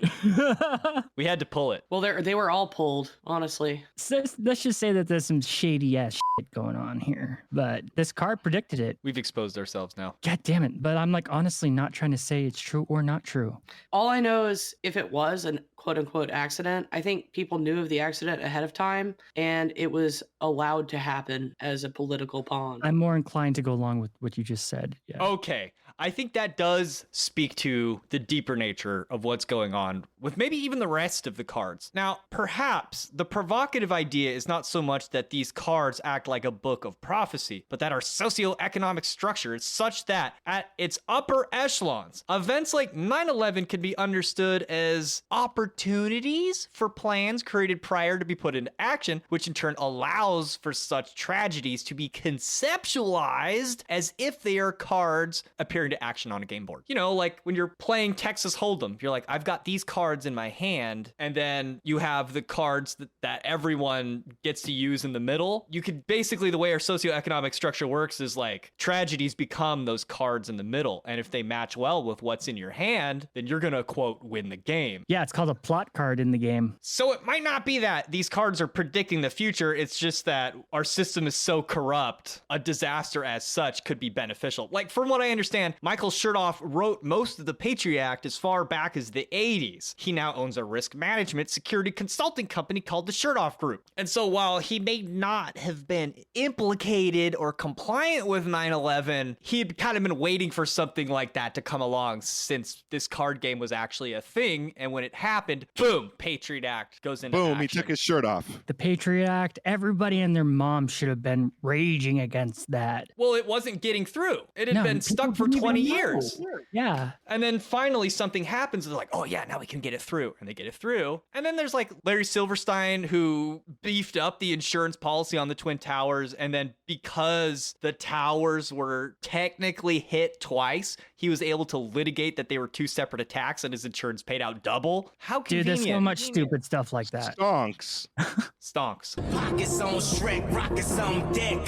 We had to pull it. Well, they were all pulled, honestly. So let's just say that there's some shady ass shit going on here. But this card predicted it. We've exposed ourselves now. God damn it. But I'm like honestly not trying to say it's true or not true. All I know is if it was an quote unquote accident, I think people knew of the accident ahead of time and it was allowed to happen as a political pawn. I'm more inclined to go along with what you just said. Yeah. Okay. I think that does speak to the the deeper nature of what's going on with maybe even the rest of the cards. Now, perhaps the provocative idea is not so much that these cards act like a book of prophecy, but that our socioeconomic structure is such that at its upper echelons, events like 9/11 can be understood as opportunities for plans created prior to be put into action, which in turn allows for such tragedies to be conceptualized as if they are cards appearing to action on a game board. You know, like when you're playing Texas Hold'em, you're like, I've got these cards in my hand, and then you have the cards that everyone gets to use in the middle. You could basically, the way our socioeconomic structure works is like tragedies become those cards in the middle, and if they match well with what's in your hand, then you're gonna, quote, win the game. Yeah, it's called a plot card in the game. So it might not be that these cards are predicting the future, it's just that our system is so corrupt, a disaster as such could be beneficial. Like, from what I understand, Michael Chertoff wrote most of the Patriot Act as far back as the 80s. He now owns a risk management security consulting company called the Chertoff Group. And so while he may not have been implicated or compliant with 9/11, he had kind of been waiting for something like that to come along since this card game was actually a thing. And when it happened, boom, Patriot Act goes into Boom, action. he took his shirt off. The Patriot Act, everybody and their mom should have been raging against that. Well, it wasn't getting through. It had been stuck for 20 years. Yeah. And then finally something happens. They're like, oh yeah, now we can get it through. And they get it through. And then there's like Larry Silverstein, who beefed up the insurance policy on the Twin Towers. And then because the towers were technically hit twice, he was able to litigate that they were two separate attacks and his insurance paid out double. How Dude, convenient. there's so much stupid stuff like that. Stonks. Stonks. Pockets on Shrek, rockets on deck.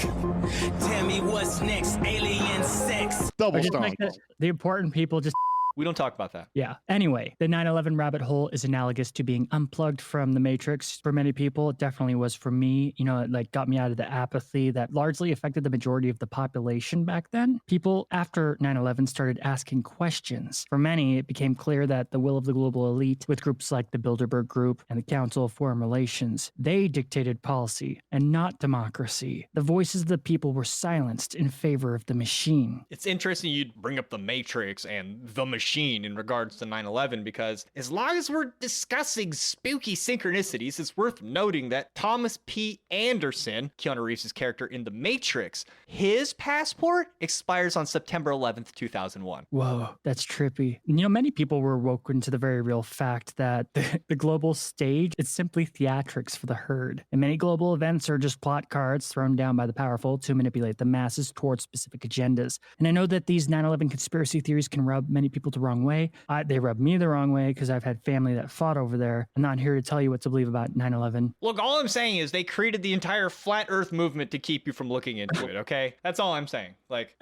Tell me what's next, alien sex. Double Or just make stonks. the important people just We don't talk about that. Yeah. Anyway, the 9/11 rabbit hole is analogous to being unplugged from the Matrix. For many people, it definitely was for me. You know, it like got me out of the apathy that largely affected the majority of the population back then. People after 9/11 started asking questions. For many, it became clear that the will of the global elite, with groups like the Bilderberg Group and the Council of Foreign Relations, they dictated policy and not democracy. The voices of the people were silenced in favor of the machine. It's interesting you'd bring up the Matrix and the machine in regards to 9/11, because as long as we're discussing spooky synchronicities, it's worth noting that Thomas P. Anderson, Keanu Reeves' character in The Matrix, his passport expires on September 11th, 2001. Whoa, that's trippy. You know, many people were woken to the very real fact that the global stage is simply theatrics for the herd. And many global events are just plot cards thrown down by the powerful to manipulate the masses towards specific agendas. And I know that these 9/11 conspiracy theories can rub many people the wrong way. They rub me the wrong way because I've had family that fought over there. I'm not here to tell you what to believe about 9/11. Look, all I'm saying is they created the entire flat earth movement to keep you from looking into it, okay? That's all I'm saying. Like,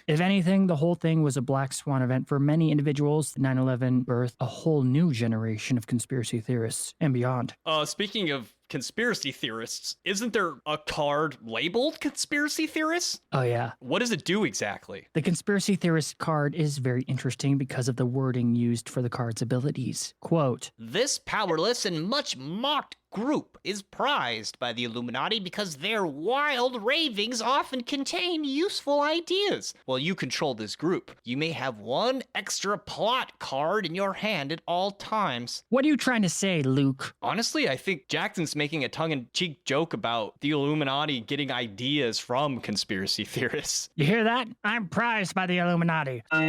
if anything, the whole thing was a black swan event for many individuals. 9/11 birthed a whole new generation of conspiracy theorists and beyond. Speaking of conspiracy theorists, isn't there a card labeled conspiracy theorists? Oh, yeah. What does it do exactly? The conspiracy theorist card is very interesting because of the wording used for the card's abilities. Quote, "This powerless and much mocked group is prized by the Illuminati because their wild ravings often contain useful ideas. While you control this group, you may have one extra plot card in your hand at all times." What are you trying to say, Luke? Honestly, I think Jackson's making a tongue-in-cheek joke about the Illuminati getting ideas from conspiracy theorists. You hear that? I'm prized by the Illuminati. All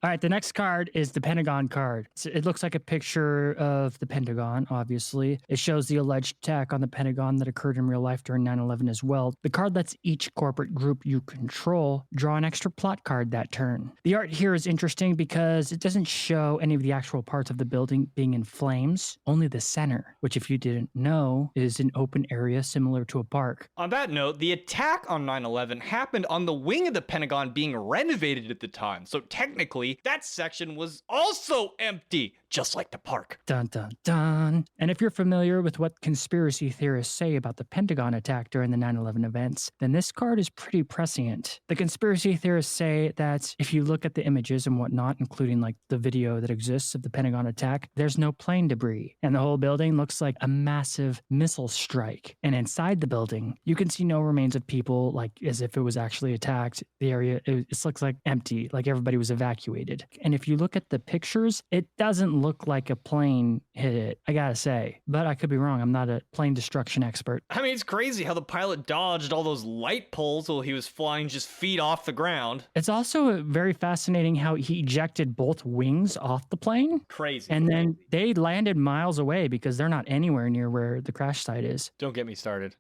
right, the next card is the Pentagon card. It looks like a picture of the Pentagon, obviously. It shows the alleged attack on the Pentagon that occurred in real life during 9/11 as well. The card lets each corporate group you control draw an extra plot card that turn. The art here is interesting because it doesn't show any of the actual parts of the building being in flames, only the center, which if you didn't know is an open area similar to a park. On that note, the attack on 9/11 happened on the wing of the Pentagon being renovated at the time, so technically that section was also empty. just like the park. Dun, dun, dun. And if you're familiar with what conspiracy theorists say about the Pentagon attack during the 9/11 events, then this card is pretty prescient. The conspiracy theorists say that if you look at the images and whatnot, including like the video that exists of the Pentagon attack, there's no plane debris. And the whole building looks like a massive missile strike. And inside the building, you can see no remains of people, like as if it was actually attacked. The area, it looks like empty, like everybody was evacuated. And if you look at the pictures, it doesn't look like a plane hit it, I gotta say. But I could be wrong. I'm not a plane destruction expert. I mean, it's crazy how the pilot dodged all those light poles while he was flying just feet off the ground. It's also very fascinating how he ejected both wings off the plane. Crazy. And then they landed miles away because they're not anywhere near where the crash site is. Don't get me started.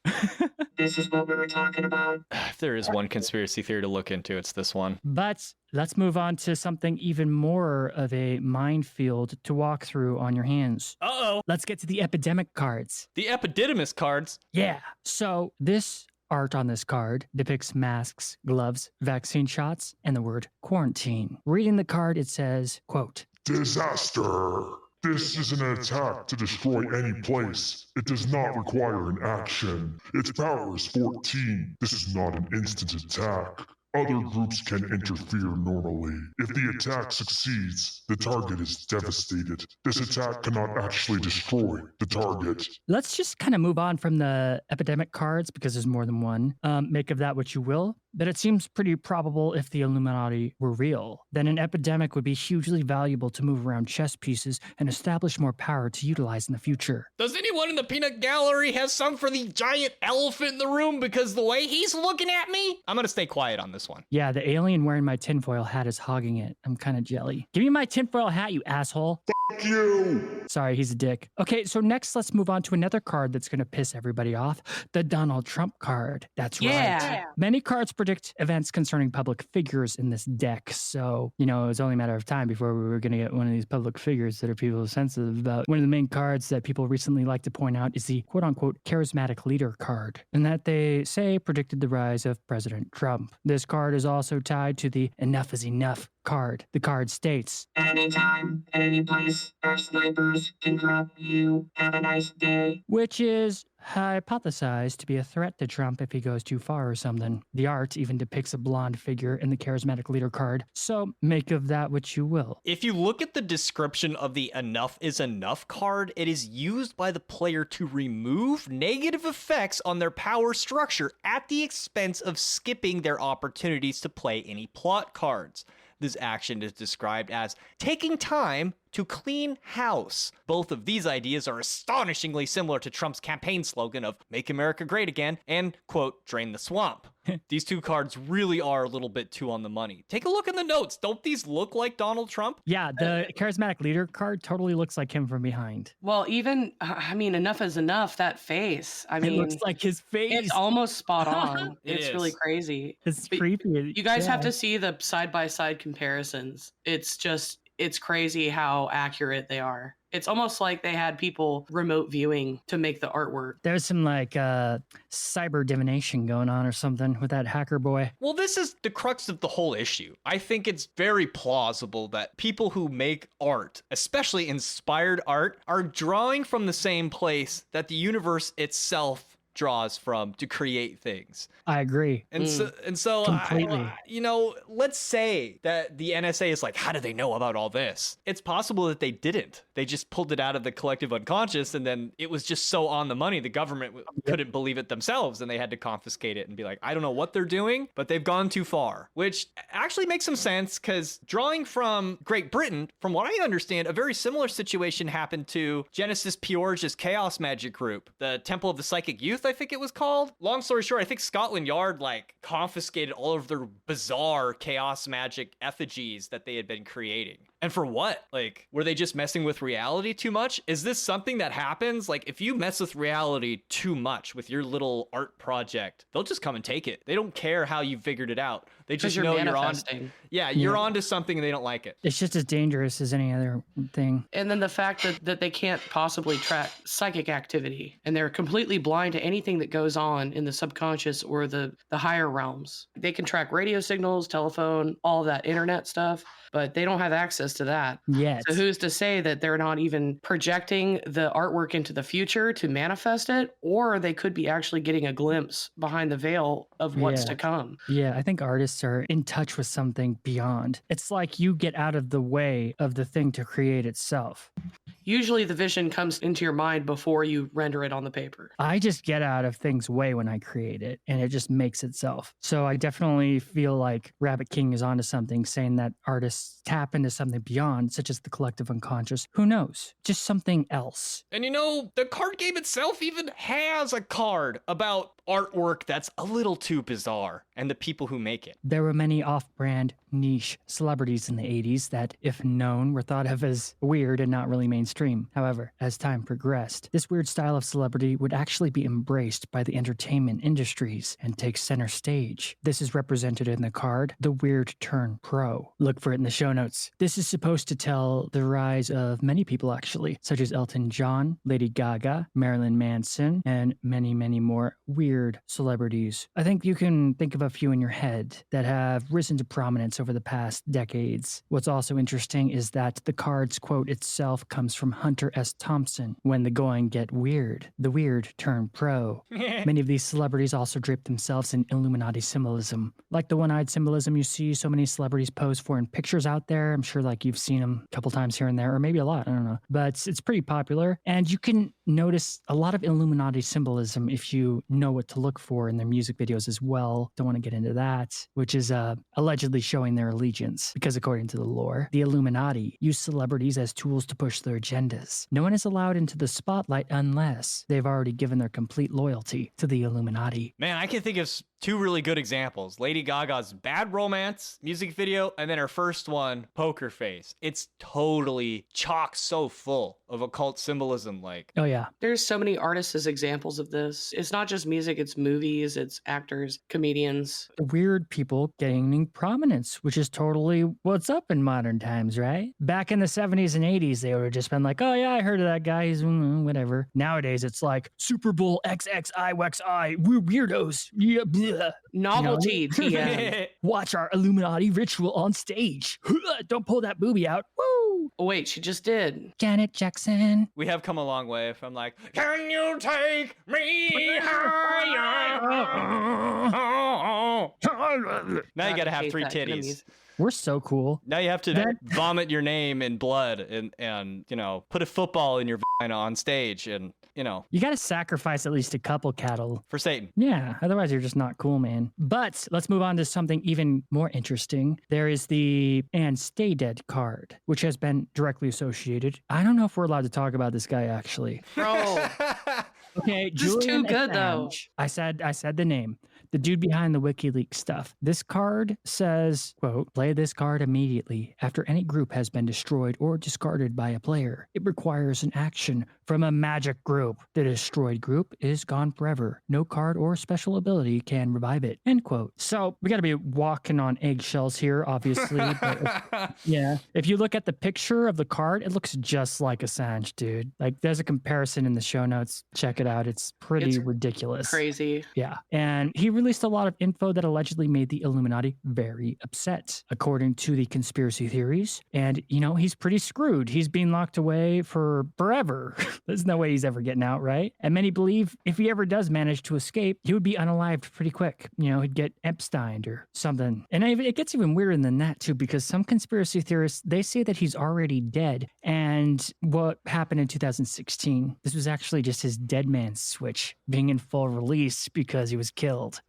This is what we were talking about. If there is one conspiracy theory to look into, it's this one. But let's move on to something even more of a minefield to walk through on your hands. Uh-oh. Let's get to the epidemic cards. The epididymis cards? Yeah. So this art on this card depicts masks, gloves, vaccine shots, and the word quarantine. Reading the card, it says, quote, "Disaster. This is an attack to destroy any place. It does not require an action. Its power is 14. This is not an instant attack. Other groups can interfere normally. If the attack succeeds, the target is devastated. This attack cannot actually destroy the target." Let's just kind of move on from the epidemic cards because there's more than one. Make of that what you will. But it seems pretty probable if the Illuminati were real, then an epidemic would be hugely valuable to move around chess pieces and establish more power to utilize in the future. Does anyone in the peanut gallery have some for the giant elephant in the room? Because the way he's looking at me, I'm going to stay quiet on this one. Yeah, the alien wearing my tinfoil hat is hogging it. I'm kind of jelly. Give me my tinfoil hat, you asshole. Fuck you! Sorry, he's a dick. Okay, so next let's move on to another card that's going to piss everybody off. The Donald Trump card. That's right. Many cards predict events concerning public figures in this deck. So, it was only a matter of time before we were going to get one of these public figures that are people sensitive about. One of the main cards that people recently like to point out is the quote-unquote charismatic leader card, and that they say predicted the rise of President Trump. This card is also tied to the enough is enough card. The card states, "Anytime, any place, our snipers can drop you. Have a nice day." Which is hypothesized to be a threat to Trump if he goes too far or something. The art even depicts a blonde figure in the charismatic leader card, so make of that what you will. If you look at the description of the enough is enough card, it is used by the player to remove negative effects on their power structure at the expense of skipping their opportunities to play any plot cards. This action is described as taking time to clean house. Both of these ideas are astonishingly similar to Trump's campaign slogan of "Make America Great Again" and, quote, "Drain the swamp." These two cards really are a little bit too on the money. Take a look in the notes. Don't these look like Donald Trump? Yeah, the charismatic leader card totally looks like him from behind. Well, even, enough is enough. That face. It looks like his face. It's almost spot on. It It's is. really crazy. It's creepy. You guys have to see the side-by-side comparisons. It's crazy how accurate they are. It's almost like they had people remote viewing to make the artwork. There's some cyber divination going on or something with that hacker boy. Well, this is the crux of the whole issue. I think it's very plausible that people who make art, especially inspired art, are drawing from the same place that the universe itself draws from to create things. I agree. And so completely. Let's say that the NSA is like, how do they know about all this? It's possible that they didn't. They just pulled it out of the collective unconscious, and then it was just so on the money, the government couldn't believe it themselves, and they had to confiscate it and be like, I don't know what they're doing, but they've gone too far, which actually makes some sense, because drawing from Great Britain, from what I understand, a very similar situation happened to Genesis Peorge's Chaos Magic group, the Temple of the Psychic Youth, I think it was called. Long story short, I think Scotland Yard confiscated all of their bizarre chaos magic effigies that they had been creating. And for what? Were they just messing with reality too much? Is this something that happens? If you mess with reality too much with your little art project, they'll just come and take it. They don't care how you figured it out. They just know you're on. Yeah, you're onto something and they don't like it. It's just as dangerous as any other thing. And then the fact that they can't possibly track psychic activity, and they're completely blind to anything that goes on in the subconscious or the higher realms. They can track radio signals, telephone, all of that internet stuff, but they don't have access to that. Yes. So who's to say that they're not even projecting the artwork into the future to manifest it, or they could be actually getting a glimpse behind the veil of what's to come. Yeah, I think artists are in touch with something beyond. It's like you get out of the way of the thing to create itself. Usually the vision comes into your mind before you render it on the paper. I just get out of things way when I create it, and it just makes itself. So I definitely feel like Rabbit King is onto something, saying that artists tap into something beyond, such as the collective unconscious. Who knows? Just something else. And the card game itself even has a card about artwork that's a little too bizarre and the people who make it. There were many off-brand niche celebrities in the 80s that, if known, were thought of as weird and not really mainstream. However, as time progressed, this weird style of celebrity would actually be embraced by the entertainment industries and take center stage. This is represented in the card, The Weird Turn Pro. Look for it in the show notes. This is supposed to tell the rise of many people, actually, such as Elton John, Lady Gaga, Marilyn Manson, and many, many more weird celebrities. I think you can think of a few in your head that have risen to prominence over the past decades. What's also interesting is that the card's quote itself comes from Hunter S. Thompson. When the going get weird, the weird turn pro. Many of these celebrities also drape themselves in Illuminati symbolism, like the one-eyed symbolism you see so many celebrities pose for in pictures out there. I'm sure like you've seen them a couple times here and there, or maybe a lot, I don't know. But it's pretty popular, and you can notice a lot of Illuminati symbolism if you know what to look for in their music videos as well. Don't want to get into that, which is allegedly showing their allegiance, because according to the lore, the Illuminati use celebrities as tools to push their agendas. No one is allowed into the spotlight unless they've already given their complete loyalty to the Illuminati. Man, I can think of two really good examples. Lady Gaga's Bad Romance music video, and then her first one, Poker Face. It's totally chock so full of occult symbolism. Like, oh yeah, there's so many artists as examples of this. It's not just music, it's movies, it's actors, comedians. Weird people gaining prominence, which is totally what's up in modern times, right? Back in the 70s and 80s, they would have just been like, oh yeah, I heard of that guy, he's whatever. Nowadays, it's like Super Bowl XXIWXI, we're weirdos. Yeah, bleh. Novelty, TM. Watch our Illuminati ritual on stage. Don't pull that booby out. Woo! Oh, wait, she just did. Janet Jackson. We have come a long way from like, can you take me higher? Now you gotta have three titties. We're so cool. Now you have to vomit your name in blood and put a football in your vagina on stage and, You got to sacrifice at least a couple cattle. For Satan. Yeah, otherwise you're just not cool, man. But let's move on to something even more interesting. There is the And Stay Dead card, which has been directly associated. I don't know if we're allowed to talk about this guy, actually. Bro. Okay, this is too good, though. I said the name. The dude behind the WikiLeaks stuff. This card says, quote, play this card immediately after any group has been destroyed or discarded by a player. It requires an action from a magic group. The destroyed group is gone forever. No card or special ability can revive it. End quote. So we got to be walking on eggshells here, obviously. But yeah. If you look at the picture of the card, it looks just like Assange, dude. Like there's a comparison in the show notes. Check it out. It's pretty ridiculous. Crazy. Yeah. And he released a lot of info that allegedly made the Illuminati very upset, according to the conspiracy theories. And, he's pretty screwed. He's being locked away for forever. There's no way he's ever getting out, right? And many believe if he ever does manage to escape, he would be unalived pretty quick. He'd get Epsteined or something. And it gets even weirder than that, too, because some conspiracy theorists, they say that he's already dead. And what happened in 2016, this was actually just his dead man switch being in full release because he was killed.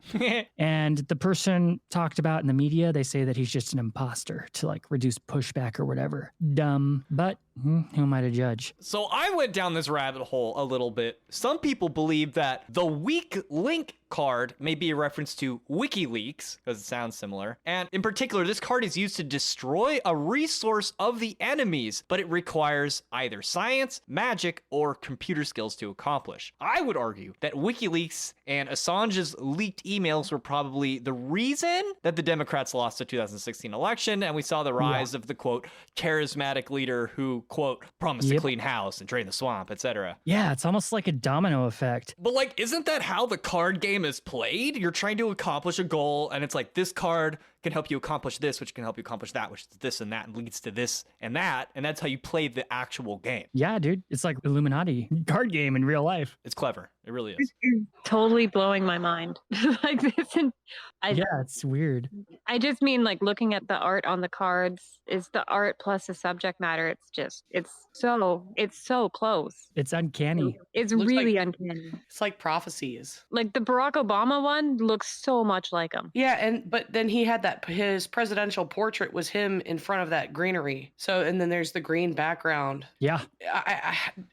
And the person talked about in the media, they say that he's just an imposter to reduce pushback or whatever. Dumb, but who am I to judge? So I went down this rabbit hole a little bit. Some people believe that the weak link card may be a reference to WikiLeaks, because it sounds similar. And in particular, this card is used to destroy a resource of the enemies, but it requires either science, magic, or computer skills to accomplish. I would argue that WikiLeaks and Assange's leaked emails were probably the reason that the Democrats lost the 2016 election, and we saw the rise of the, quote, charismatic leader who to, quote, promise a clean house and drain the swamp, etc. Yeah, it's almost like a domino effect. But like, isn't that how the card game is played? You're trying to accomplish a goal, and it's like, this card can help you accomplish this, which can help you accomplish that, which is this and that, and leads to this and that, and that's how you play the actual game. Yeah, dude, it's like Illuminati card game in real life. It's clever. It really is. It's totally blowing my mind. Like this, yeah, it's weird. I just mean like looking at the art on the cards is the art plus the subject matter. It's so close. It's uncanny. It's Looks really like- uncanny. It's like prophecies. Like the Barack Obama one looks so much like him. Yeah, but then he had his presidential portrait was him in front of that greenery. So, and then there's the green background. Yeah.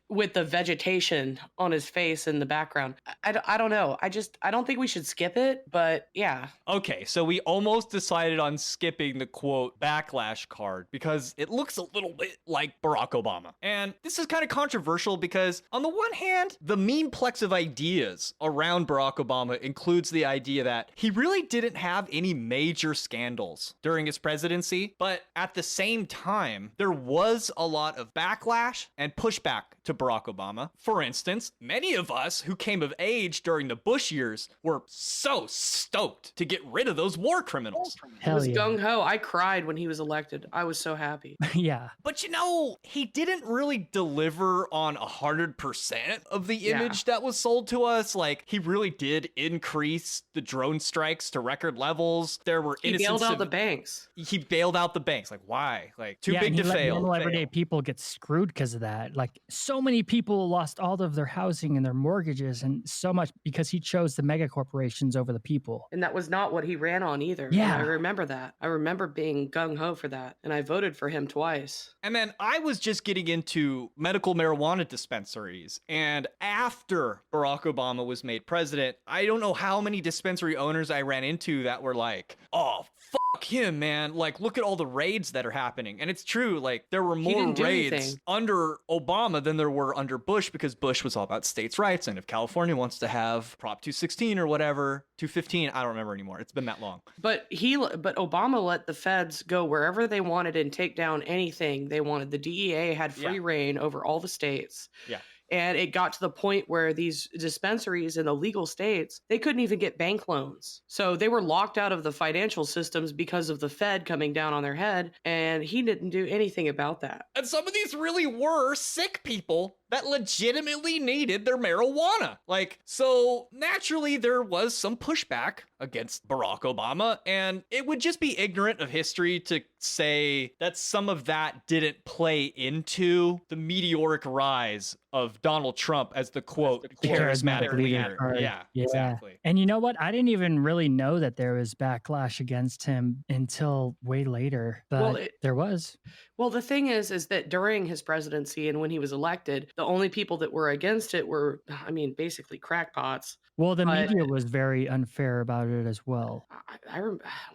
With the vegetation on his face in the background. I don't know. I don't think we should skip it, but yeah. Okay, so we almost decided on skipping the quote backlash card because it looks a little bit like Barack Obama. And this is kind of controversial because on the one hand, the memeplex of ideas around Barack Obama includes the idea that he really didn't have any major scandals during his presidency, but at the same time, there was a lot of backlash and pushback to Barack Obama. For instance, many of us who came of age during the Bush years were so stoked to get rid of those war criminals. It was gung-ho. I cried when he was elected. I was so happy. Yeah. But you know, he didn't really deliver on 100% of the image that was sold to us. Like, he really did increase the drone strikes to record levels. There were He bailed out the banks. He bailed out the banks. Like, why? Like, too Yeah, big and to he let fail. normal everyday people get screwed because of that. Like, so many people lost all of their housing and their mortgages, and so much because he chose the mega corporations over the people. And that was not what he ran on either. Yeah. And I remember that. I remember being gung-ho for that. And I voted for him twice. And then I was just getting into medical marijuana dispensaries. And after Barack Obama was made president, I don't know how many dispensary owners I ran into that were like, oh, fuck him, man. Like, look at all the raids that are happening. And it's true. Like, there were more didn't do raids anything. under Obama than there were under Bush, because Bush was all about states' rights. And if California wants to have Prop 216 or whatever, 215, I don't remember anymore. It's been that long. But Obama let the feds go wherever they wanted and take down anything they wanted. The DEA had free reign over all the states. Yeah. And it got to the point where these dispensaries in the legal states, they couldn't even get bank loans. So they were locked out of the financial systems because of the Fed coming down on their head. And he didn't do anything about that. And some of these really were sick people that legitimately needed their marijuana. Like, so naturally there was some pushback against Barack Obama, and it would just be ignorant of history to say that some of that didn't play into the meteoric rise of Donald Trump as the quote charismatic leader. Yeah, exactly. And you know what? I didn't even really know that there was backlash against him until way later, but there was. Well, the thing is that during his presidency and when he was elected, the only people that were against it were, I mean, basically crackpots. Well, the media was very unfair about it as well.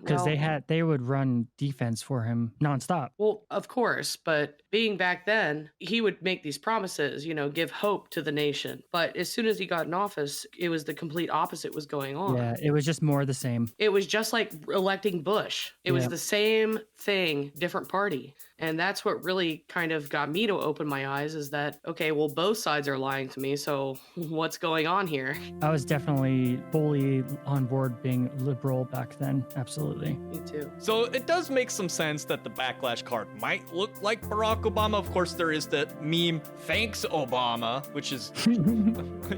Because they would run defense for him nonstop. Well, of course, but being back then, he would make these promises, give hope to the nation. But as soon as he got in office, it was the complete opposite was going on. Yeah, it was just more of the same. It was just like electing Bush. It was the same thing, different party. And that's what really kind of got me to open my eyes is that, okay, well, both sides are lying to me. So what's going on here? I was definitely fully on board being liberal back then. Absolutely. Me too. So it does make some sense that the backlash card might look like Barack Obama. Of course, there is the meme, thanks Obama, which is,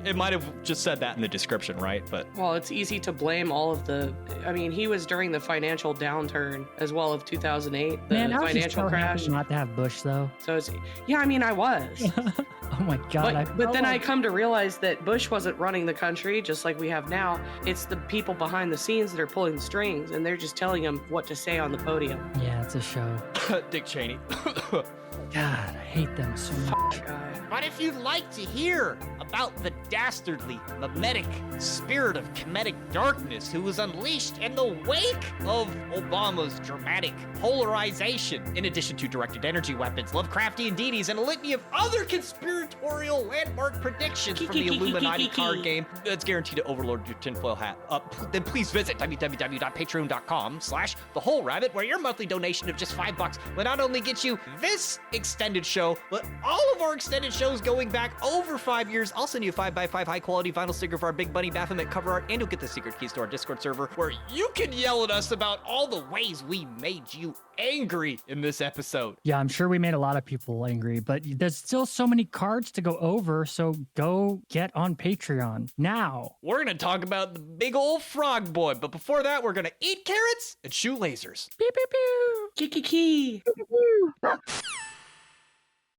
it might have just said that in the description, right? But well, it's easy to blame all of he was during the financial downturn as well of 2008, the financial crash. Not to have Bush though. So it's I was. Oh my God. But then I come to realize that Bush wasn't running the country just like we have now. It's the people behind the scenes that are pulling the strings, and they're just telling him what to say on the podium. Yeah, it's a show. Dick Cheney. God, I hate them so much. But if you'd like to hear a about the dastardly, mimetic spirit of comedic darkness who was unleashed in the wake of Obama's dramatic polarization, in addition to directed energy weapons, Lovecraftian deities, and a litany of other conspiratorial landmark predictions from the Illuminati card game that's guaranteed to overload your tinfoil hat. Then please visit www.patreon.com/thewholerabbit, where your monthly donation of just $5 will not only get you this extended show, but all of our extended shows going back over 5 years. I'll send you a 5x5 high quality vinyl sticker for our Big Bunny Baphomet cover art, and you'll get the secret keys to our Discord server where you can yell at us about all the ways we made you angry in this episode. Yeah, I'm sure we made a lot of people angry, but there's still so many cards to go over, so go get on Patreon now. We're gonna talk about the big old frog boy, but before that, we're gonna eat carrots and shoot lasers. Pew pew pew. Kiki.